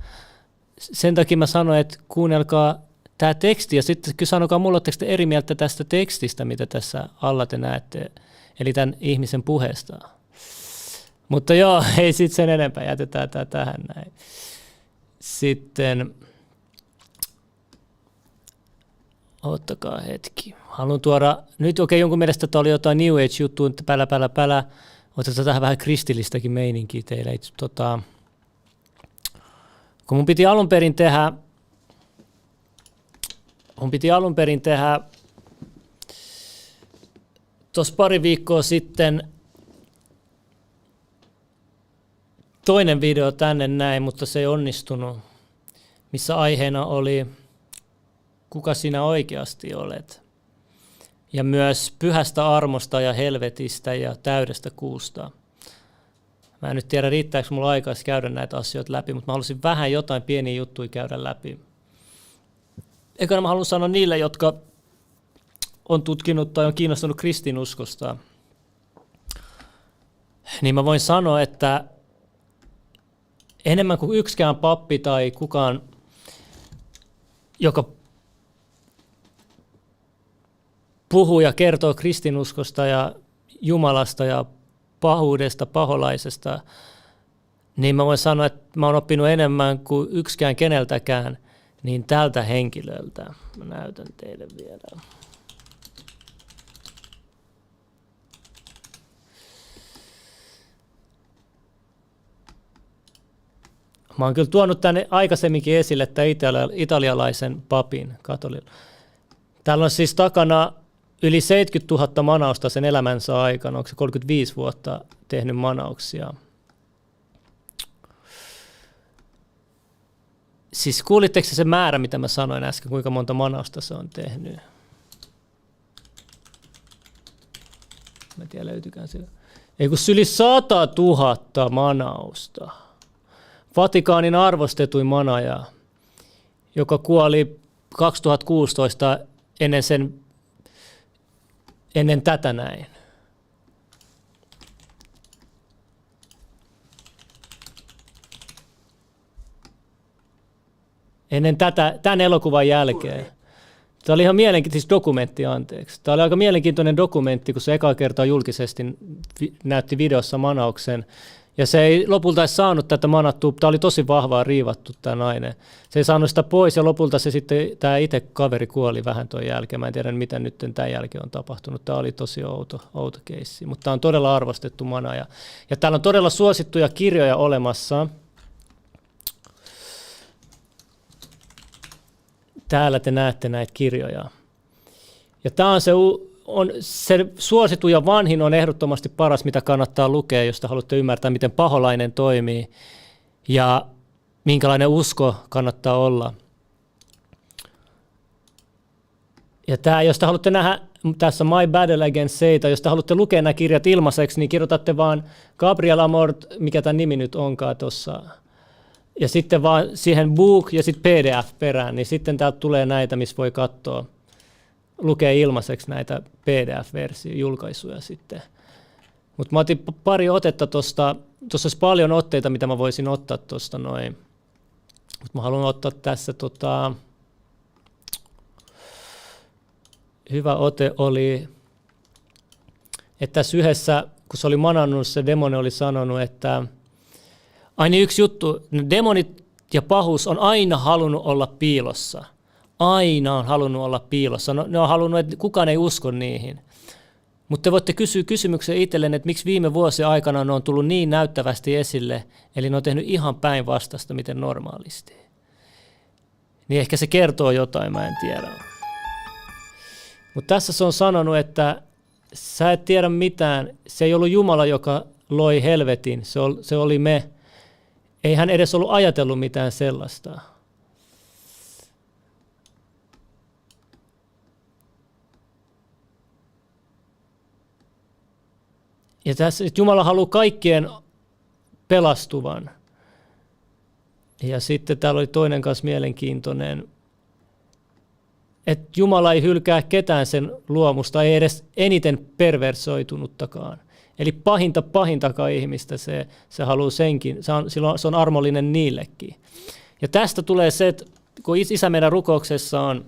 S1: Sen takia mä sanoin, että kuunnelkaa tämä teksti ja sitten kyllä sanokaa mulle, oletteko te eri mieltä tästä tekstistä, mitä tässä alla te näette, eli tämän ihmisen puheesta. Mutta joo, ei sitten sen enempää, jätetään tämä tähän näin. Sitten, ottakaa hetki. Haluan tuoda, nyt jonkun mielestä tämä oli jotain New Age-juttua, pälä. Otetaan tähän vähän kristillistäkin meininkiä teille. Kun mun piti alun perin tehdä tuossa pari viikkoa sitten toinen video tänne näin, mutta se ei onnistunut, missä aiheena oli kuka sinä oikeasti olet. Ja myös pyhästä armosta ja helvetistä ja täydestä kuusta. Mä en nyt tiedä, riittääkö mulla aikaa käydä näitä asioita läpi, mutta mä haluaisin vähän jotain pieniä juttuja käydä läpi. Ekana mä haluan sanoa niille, jotka on tutkinut tai on kiinnostunut kristinuskosta, niin mä voin sanoa, että enemmän kuin yksikään pappi tai kukaan, joka puhuu ja kertoo kristinuskosta ja Jumalasta ja pahuudesta, paholaisesta, niin mä voin sanoa, että mä oon oppinut enemmän kuin yksikään keneltäkään, niin tältä henkilöltä. Mä näytän teille vielä. Mä oon kyllä tuonut tänne aikaisemminkin esille tämän italialaisen papin katolilla. Täällä on siis takana yli 70 000 manausta sen elämänsä aikana. Onko se 35 vuotta tehnyt manauksia? Siis kuulitteko se määrä, mitä mä sanoin äsken, kuinka monta manausta se on tehnyt? Mä en tiedä, löytyykään siellä. Ei kun yli 100 000 manausta. Vatikaanin arvostetuin manaja, joka kuoli 2016 ennen tätä näin. Ennen tämän elokuvan jälkeen. Tämä oli ihan mielenkiintoinen dokumentti, anteeksi. Tämä oli aika mielenkiintoinen dokumentti, kun se eka kertaa julkisesti näytti videossa manauksen. Ja se ei lopulta edes saanut tätä manattua. Tämä oli tosi vahvaa riivattu, tämä nainen. Se ei saanut sitä pois ja lopulta se sitten, tämä itse kaveri kuoli vähän tuon jälkeen. Mä en tiedä, mitä nyt tämän jälkeen on tapahtunut. Tämä oli tosi outo keissi, mutta tämä on todella arvostettu manaja. Ja täällä on todella suosittuja kirjoja olemassa. Täällä te näette näitä kirjoja. Ja tämä on se suosittu ja vanhin on ehdottomasti paras, mitä kannattaa lukea, jos te haluatte ymmärtää, miten paholainen toimii ja minkälainen usko kannattaa olla. Ja tämä, jos te haluatte nähdä, tässä My Battle Against Satan, jos te haluatte lukea nämä kirjat ilmaiseksi, niin kirjoitatte vaan Gabriel Amort, mikä tämä nimi nyt onkaan tuossa. Ja sitten vaan siihen book ja sitten PDF perään, niin sitten täältä tulee näitä, missä voi katsoa. Lukee ilmaiseksi näitä PDF-julkaisuja sitten. Mutta mä otin pari otetta tuosta. Tuossa olisi paljon otteita, mitä mä voisin ottaa tuosta noin. Mutta mä haluan ottaa tässä hyvä ote oli, että tässä yhdessä, kun se oli manannut, se demoni oli sanonut, että aina yksi juttu, demonit ja pahuus on aina halunnut olla piilossa. Aina on halunnut olla piilossa. Ne on halunnut, että kukaan ei usko niihin. Mutta te voitte kysyä kysymyksen itselleen, että miksi viime vuosien aikana ne on tullut niin näyttävästi esille, eli ne on tehnyt ihan päinvastaista, miten normaalisti. Niin ehkä se kertoo jotain, mä en tiedä. Mutta tässä se on sanonut, että sä et tiedä mitään, se ei ollut Jumala, joka loi helvetin, se oli me. Ei hän edes ollut ajatellut mitään sellaista. Ja tässä Jumala haluaa kaikkien pelastuvan. Ja sitten täällä oli toinen kanssa mielenkiintoinen, että Jumala ei hylkää ketään sen luomusta, ei edes eniten perversoitunuttakaan. Eli pahintakaan ihmistä se haluaa senkin, se on armollinen niillekin. Ja tästä tulee se, että kun Isä meidän rukouksessa on,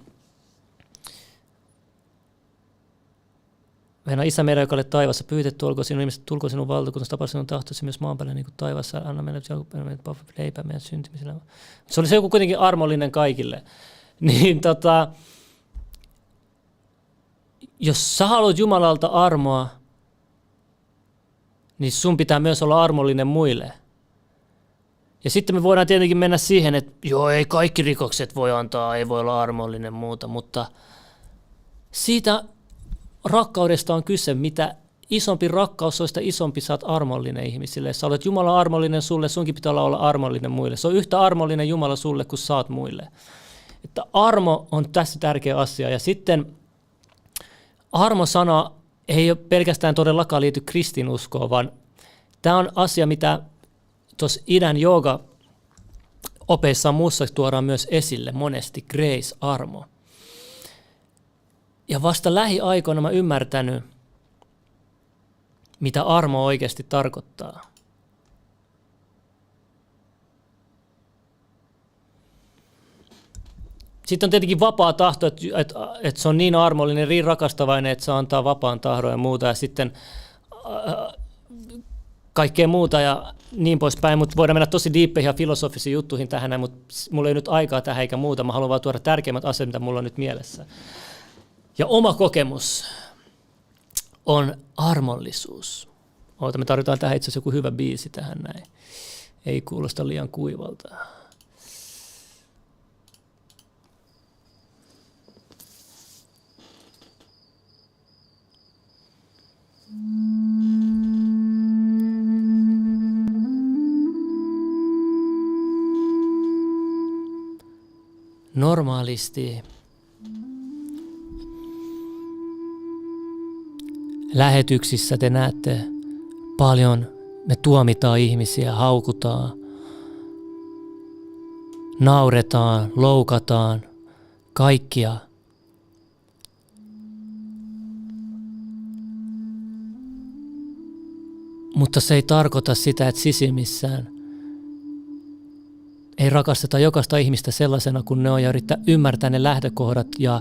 S1: Venä Isä meidän, joka olet taivassa, pyytetty olkoon sinun ihmiset, tulkoon sinun valtakunnasta, tapahdu sinun tahtosi myös maan päällä, niin kuin taivassa, anna meille leipää meidän syntymisellä. Se oli se joku kuitenkin armollinen kaikille. Niin jos sä haluat Jumalalta armoa, niin sun pitää myös olla armollinen muille. Ja sitten me voidaan tietenkin mennä siihen, että joo, ei kaikki rikokset voi antaa, ei voi olla armollinen muuta, mutta siitä rakkaudesta on kyse. Mitä isompi rakkaus on, sitä isompi sä oot armollinen ihmisille. Jos sä olet Jumalan armollinen sulle, sunkin pitää olla armollinen muille. Se on yhtä armollinen Jumala sulle kuin sä oot muille. Että armo on tässä tärkeä asia. Ja sitten armo-sana ei ole pelkästään todellakaan liity kristinuskoon, vaan tämä on asia, mitä tuossa idän jooga-opeissa muussa tuodaan myös esille monesti, grace, armo. Ja vasta lähiaikoina mä ymmärtänyt, mitä armo oikeasti tarkoittaa. Sitten on tietenkin vapaa tahto, että se on niin armollinen, niin rakastavainen, että se antaa vapaan tahdon ja muuta. Ja sitten kaikkea muuta ja niin poispäin. Mutta voidaan mennä tosi diippeihin ja filosofisiin juttuihin tähän, mutta mulla ei nyt aikaa tähän eikä muuta. Mä haluan vaan tuoda tärkeimmät asiat, mitä mulla on nyt mielessä. Ja oma kokemus on armollisuus. Me tarvitaan tähän itse asiassa joku hyvä biisi tähän näin. Ei kuulosta liian kuivalta. Normaalisti lähetyksissä te näette paljon, me tuomitaan ihmisiä, haukutaan, nauretaan, loukataan, kaikkia. Mutta se ei tarkoita sitä, että sisimmissään ei rakasteta jokaista ihmistä sellaisena kuin ne on ja yrittää ymmärtää ne lähtökohdat ja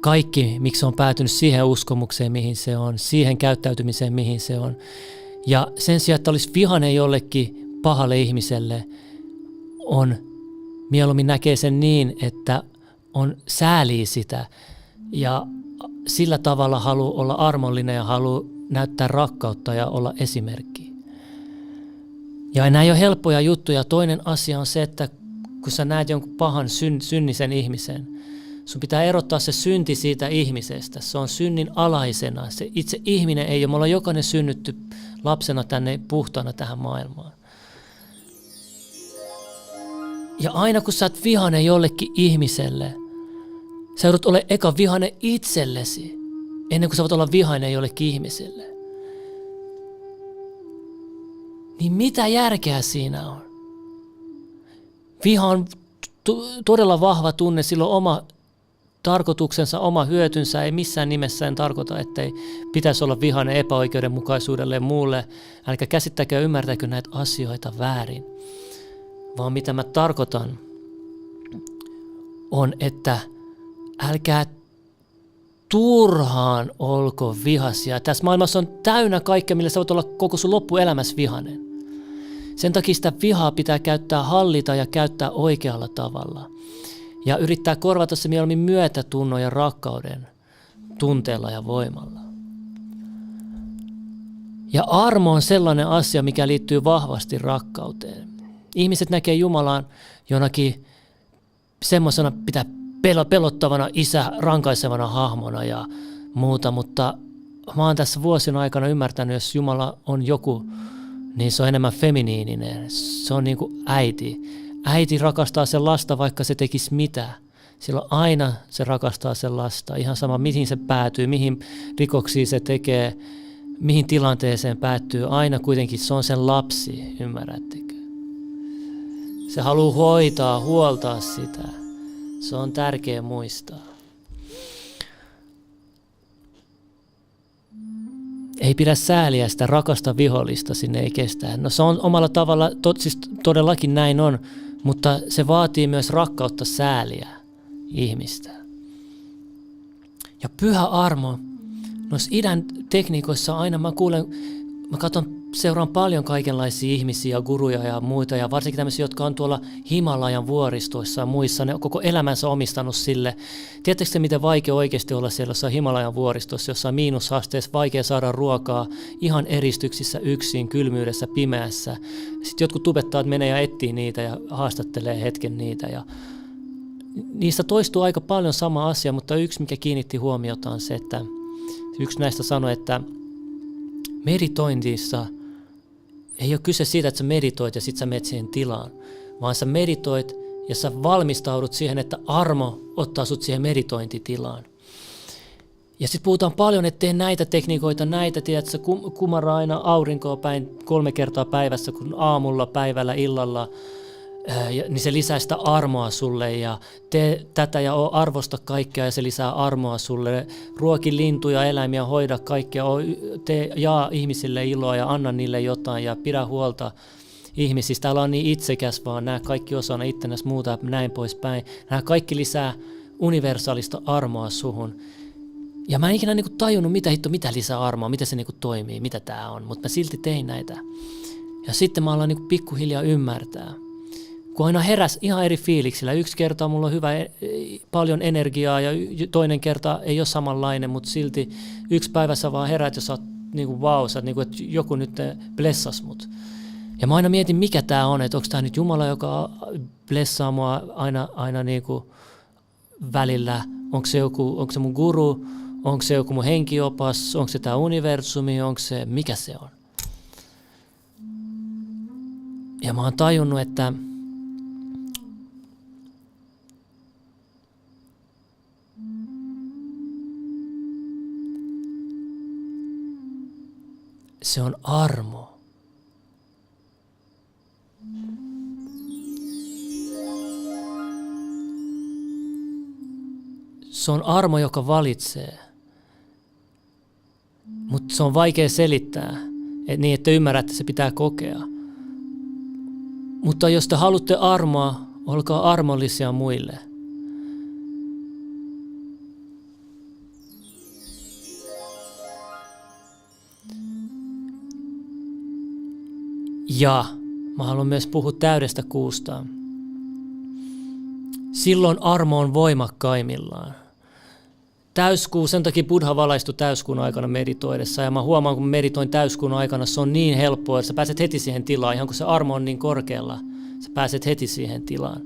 S1: kaikki, miksi se on päätynyt siihen uskomukseen, mihin se on, siihen käyttäytymiseen, mihin se on. Ja sen sijaan, että olisi vihainen jollekin pahalle ihmiselle, on mieluummin näkee sen niin, että on säälii sitä ja sillä tavalla haluaa olla armollinen ja haluaa näyttää rakkautta ja olla esimerkki. Ja nämä ei ole helppoja juttuja. Toinen asia on se, että kun sä näet jonkun pahan synnisen ihmisen, sun pitää erottaa se synti siitä ihmisestä. Se on synnin alaisena. Se itse ihminen ei ole. Me ollaan jokainen synnytty lapsena tänne puhtaana tähän maailmaan. Ja aina kun sä oot vihainen jollekin ihmiselle, sä joudut olemaan eka vihainen itsellesi, ennen kuin sä voit olla vihainen jollekin ihmiselle. Niin mitä järkeä siinä on? Viha on todella vahva tunne, sillä on oma tarkoituksensa, oma hyötynsä. Ei missään nimessä en tarkoita, ettei pitäisi olla vihainen epäoikeudenmukaisuudelle ja muulle. Älkää käsittäkö ja ymmärtäkö näitä asioita väärin. Vaan mitä mä tarkoitan on, että älkää turhaan olko vihaisia. Tässä maailmassa on täynnä kaikkea, millä sä voit olla koko sun loppuelämässä vihainen. Sen takia sitä vihaa pitää hallita ja käyttää oikealla tavalla. Ja yrittää korvata se mieluummin myötätunnon ja rakkauden tunteella ja voimalla. Ja armo on sellainen asia, mikä liittyy vahvasti rakkauteen. Ihmiset näkee Jumalan jonakin semmoisena pitää pelottavana isä rankaisevana hahmona ja muuta, mutta mä oon tässä vuosien aikana ymmärtänyt, jos Jumala on joku, niin se on enemmän feminiininen. Se on niin kuin äiti. Äiti rakastaa sen lasta, vaikka se tekisi mitä. Silloin aina se rakastaa sen lasta. Ihan sama, mihin se päätyy, mihin rikoksiin se tekee, mihin tilanteeseen päättyy. Aina kuitenkin se on sen lapsi, ymmärrättekö? Se haluaa hoitaa, huoltaa sitä. Se on tärkeä muistaa. Ei pidä sääliä sitä rakasta vihollista, sinne ei kestä. No se on omalla tavalla, siis todellakin näin on, mutta se vaatii myös rakkautta sääliä ihmistä. Ja pyhä armo, noissa idän tekniikoissa aina mä seuraan paljon kaikenlaisia ihmisiä ja guruja ja muita, ja varsinkin tämmöisiä, jotka on tuolla Himalajan vuoristoissa ja muissa, ne on koko elämänsä omistanut sille. Tiedättekö te, miten vaikea oikeasti olla siellä jossain Himalajan vuoristossa, jossa on miinushaasteessa, vaikea saada ruokaa, ihan eristyksissä yksin, kylmyydessä, pimeässä. Sitten jotkut tubettavat menee ja etsii niitä ja haastattelee hetken niitä. Ja niistä toistuu aika paljon sama asia, mutta yksi, mikä kiinnitti huomiota, on se, että yksi näistä sanoi, että meditointissa ei ole kyse siitä, että sä meditoit ja sit sä menet siihen tilaan, vaan sä meditoit ja sä valmistaudut siihen, että armo ottaa sut siihen meditointitilaan. Ja sit puhutaan paljon, että tee näitä tekniikoita, tiedätkö, sä kumara aina aurinkoa päin 3 kertaa päivässä, kun aamulla, päivällä, illalla, niin se lisää sitä armoa sulle ja tee tätä ja arvosta kaikkea ja se lisää armoa sulle. Ruoki lintuja, eläimiä, hoida kaikkea, jaa ihmisille iloa ja anna niille jotain ja pidä huolta ihmisistä. Älä ole niin itsekäs, vaan nämä kaikki osana itsenäs muuta ja näin poispäin. Nämä kaikki lisää universaalista armoa suhun. Ja mä en ikinä niinku tajunnut, mitä lisää armoa, mitä se niinku toimii, mitä tää on, mutta mä silti tein näitä. Ja sitten mä alan niinku pikkuhiljaa ymmärtää. Kun aina heräs ihan eri fiiliksillä. Yksi kerta mulla on hyvä, paljon toinen kerta ei ole samanlainen, mutta silti yksi päivä sä vaan herät ja sä oot niinku sä oot niinku, että joku nyt blessas mut. Ja mä aina mietin, mikä tää on, että onko tää nyt Jumala, joka blessaa mua aina niinku välillä. Onko se mun guru, onko se joku mun henkiopas, onko se tää universumi, onko se, mikä se on. Ja mä oon tajunnut, että se on armo. Se on armo, joka valitsee. Mutta se on vaikea selittää, niin että ymmärrätte, että se pitää kokea. Mutta jos te haluatte armoa, olkaa armollisia muille. Ja mä haluan myös puhua täydestä kuusta. Silloin armo on voimakkaimmillaan. Täyskuu, sen takia Buddha valaistui täyskuun aikana meditoidessa. Ja mä huomaan, kun meditoin täyskuun aikana, se on niin helppoa, että sä pääset heti siihen tilaan. Ihan kun se armo on niin korkealla, sä pääset heti siihen tilaan.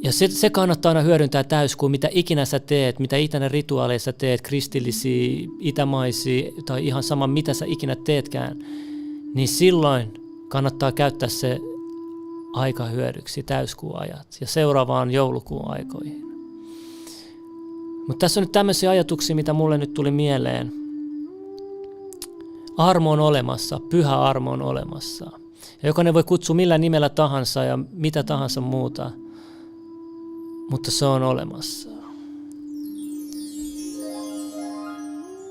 S1: Ja se kannattaa aina hyödyntää täyskuun, mitä ikinä sä teet, mitä ikinä rituaaleja sä teet, kristillisiä, itämaisia tai ihan sama mitä sä ikinä teetkään. Niin silloin kannattaa käyttää se aika hyödyksi, täyskuun ajat ja seuraavaan joulukuun aikoihin. Mutta tässä on nyt tämmöisiä ajatuksia, mitä mulle nyt tuli mieleen. Armo on olemassa, pyhä armo on olemassa. Ja jokainen voi kutsua millä nimellä tahansa ja mitä tahansa muuta, mutta se on olemassa.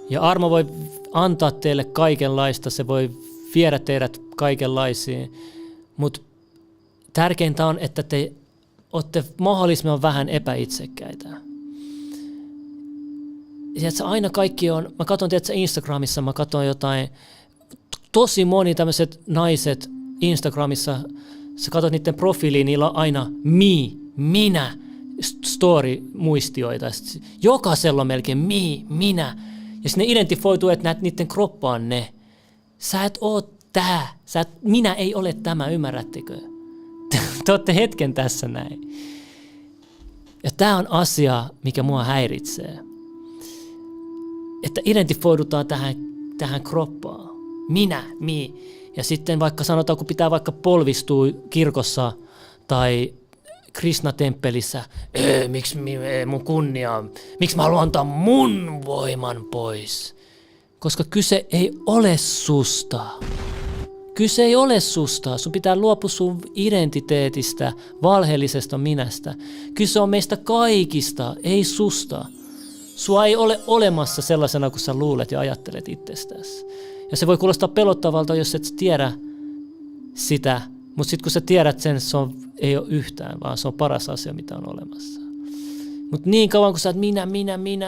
S1: Ja armo voi antaa teille kaikenlaista, se voi viedä teidät kaikenlaisiin, mutta tärkeintä on, että te olette mahdollisimman vähän epäitsekkäitä. Tiedätkö, aina kaikki on, mä katson Instagramissa, mä katson jotain, tosi moni tämmöiset naiset Instagramissa, sä katsot niiden profiiliin, niillä on aina minä, story-muistioita. Jokaisella on melkein minä. Ja sitten ne identifoituu, että niiden kroppa on ne. Sä et oo tää. Minä ei ole tämä, ymmärrättekö? Te ootte hetken tässä näin. Ja tää on asia, mikä mua häiritsee. Että identifoidutaan tähän kroppaan. Minä, Ja sitten vaikka sanotaan, kun pitää vaikka polvistua kirkossa tai Krishna-temppelissä, miksi mun kunnia, miksi mä haluan antaa mun voiman pois? Koska kyse ei ole susta. Kyse ei ole susta. Sun pitää luopua sun identiteetistä, valheellisesta minästä. Kyse on meistä kaikista, ei susta. Sua ei ole olemassa sellaisena, kun sä luulet ja ajattelet itsestäsi. Ja se voi kuulostaa pelottavalta, jos et tiedä sitä, mutta sitten kun sä tiedät sen, ei ole yhtään, vaan se on paras asia, mitä on olemassa. Mutta niin kauan kun sä oot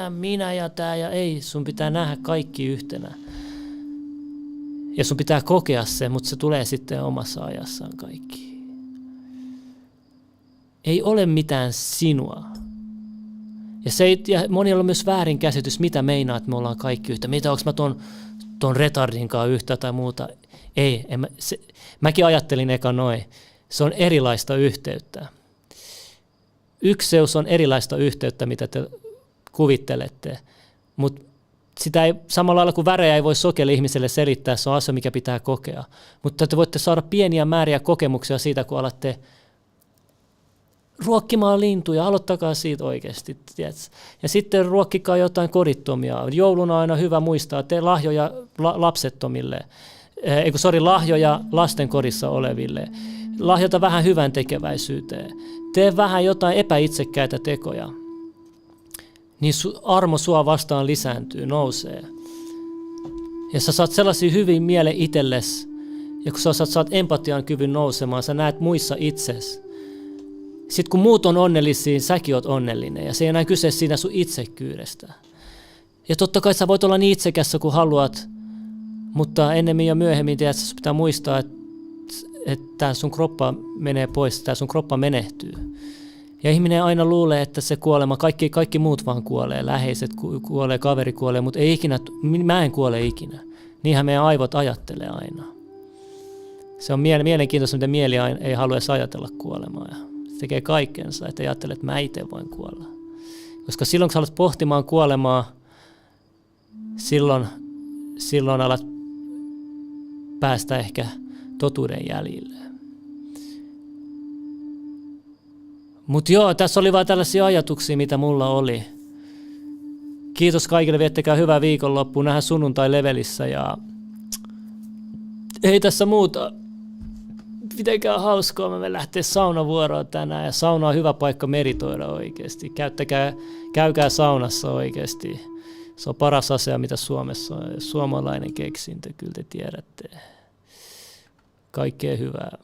S1: minä ja tää ja ei, sun pitää nähdä kaikki yhtenä. Ja sun pitää kokea se, mutta se tulee sitten omassa ajassaan kaikki. Ei ole mitään sinua. Ja monilla on myös väärinkäsitys, mitä meinaa, että me ollaan kaikki yhtä. Mitä, onko mä ton retardinkaan yhtä tai muuta? Ei, mäkin ajattelin eka noin. Se on erilaista yhteyttä. Ykseys on erilaista yhteyttä, mitä te kuvittelette. Mutta sitä ei, samalla lailla kuin värejä ei voi sokelle ihmiselle selittää, se on asia, mikä pitää kokea. Mutta te voitte saada pieniä määriä kokemuksia siitä, kun alatte ruokkimaan lintuja, aloittakaa siitä oikeasti. Tiedätkö? Ja sitten ruokkikaa jotain kodittomia. Jouluna on aina hyvä muistaa, tee lahjoja lapsettomille. Lahjoja lastenkodissa oleville. Lahjota vähän hyvän tekeväisyyteen. Tee vähän jotain epäitsekkäitä tekoja. Niin armo sua vastaan lisääntyy, nousee. Ja sä saat sellaisia hyviä mielen itsellesi. Ja kun sä saat empatian kyvyn nousemaan, sä näet muissa itsesi. Sitten kun muut on onnellisia, säkin oot onnellinen. Ja se ei enää kyse siinä sun itsekkyydestä. Ja totta kai sä voit olla niin itsekässä kuin haluat, mutta ennemmin ja myöhemmin tiedät, sä pitää muistaa, että tää sun kroppa menee pois, tää sun kroppa menehtyy. Ja ihminen aina luulee, että se kuolema, kaikki muut vaan kuolee, läheiset kuolee, kaveri kuolee, mutta ei ikinä, mä en kuole ikinä. Niinhän meidän aivot ajattelee aina. Se on mielenkiintoista, miten mieli ei halua edes ajatella kuolemaa. Ja se tekee kaikkensa, että ajattelee, että mä itse voin kuolla. Koska silloin, kun sä alat pohtimaan kuolemaa, silloin alat päästä ehkä totuuden jäljille. Mutta joo, tässä oli vain tällaisia ajatuksia, mitä mulla oli. Kiitos kaikille, viettäkää hyvää viikonloppua, nähdään sunnuntai-levelissä ja ei tässä muuta. Pitäkää hauskaa, me lähtee saunavuoroon tänään ja sauna on hyvä paikka meditoida oikeasti. Käykää saunassa oikeasti. Se on paras asia, mitä Suomessa on. Suomalainen keksintö, kyllä te tiedätte. Kaikkea hyvää.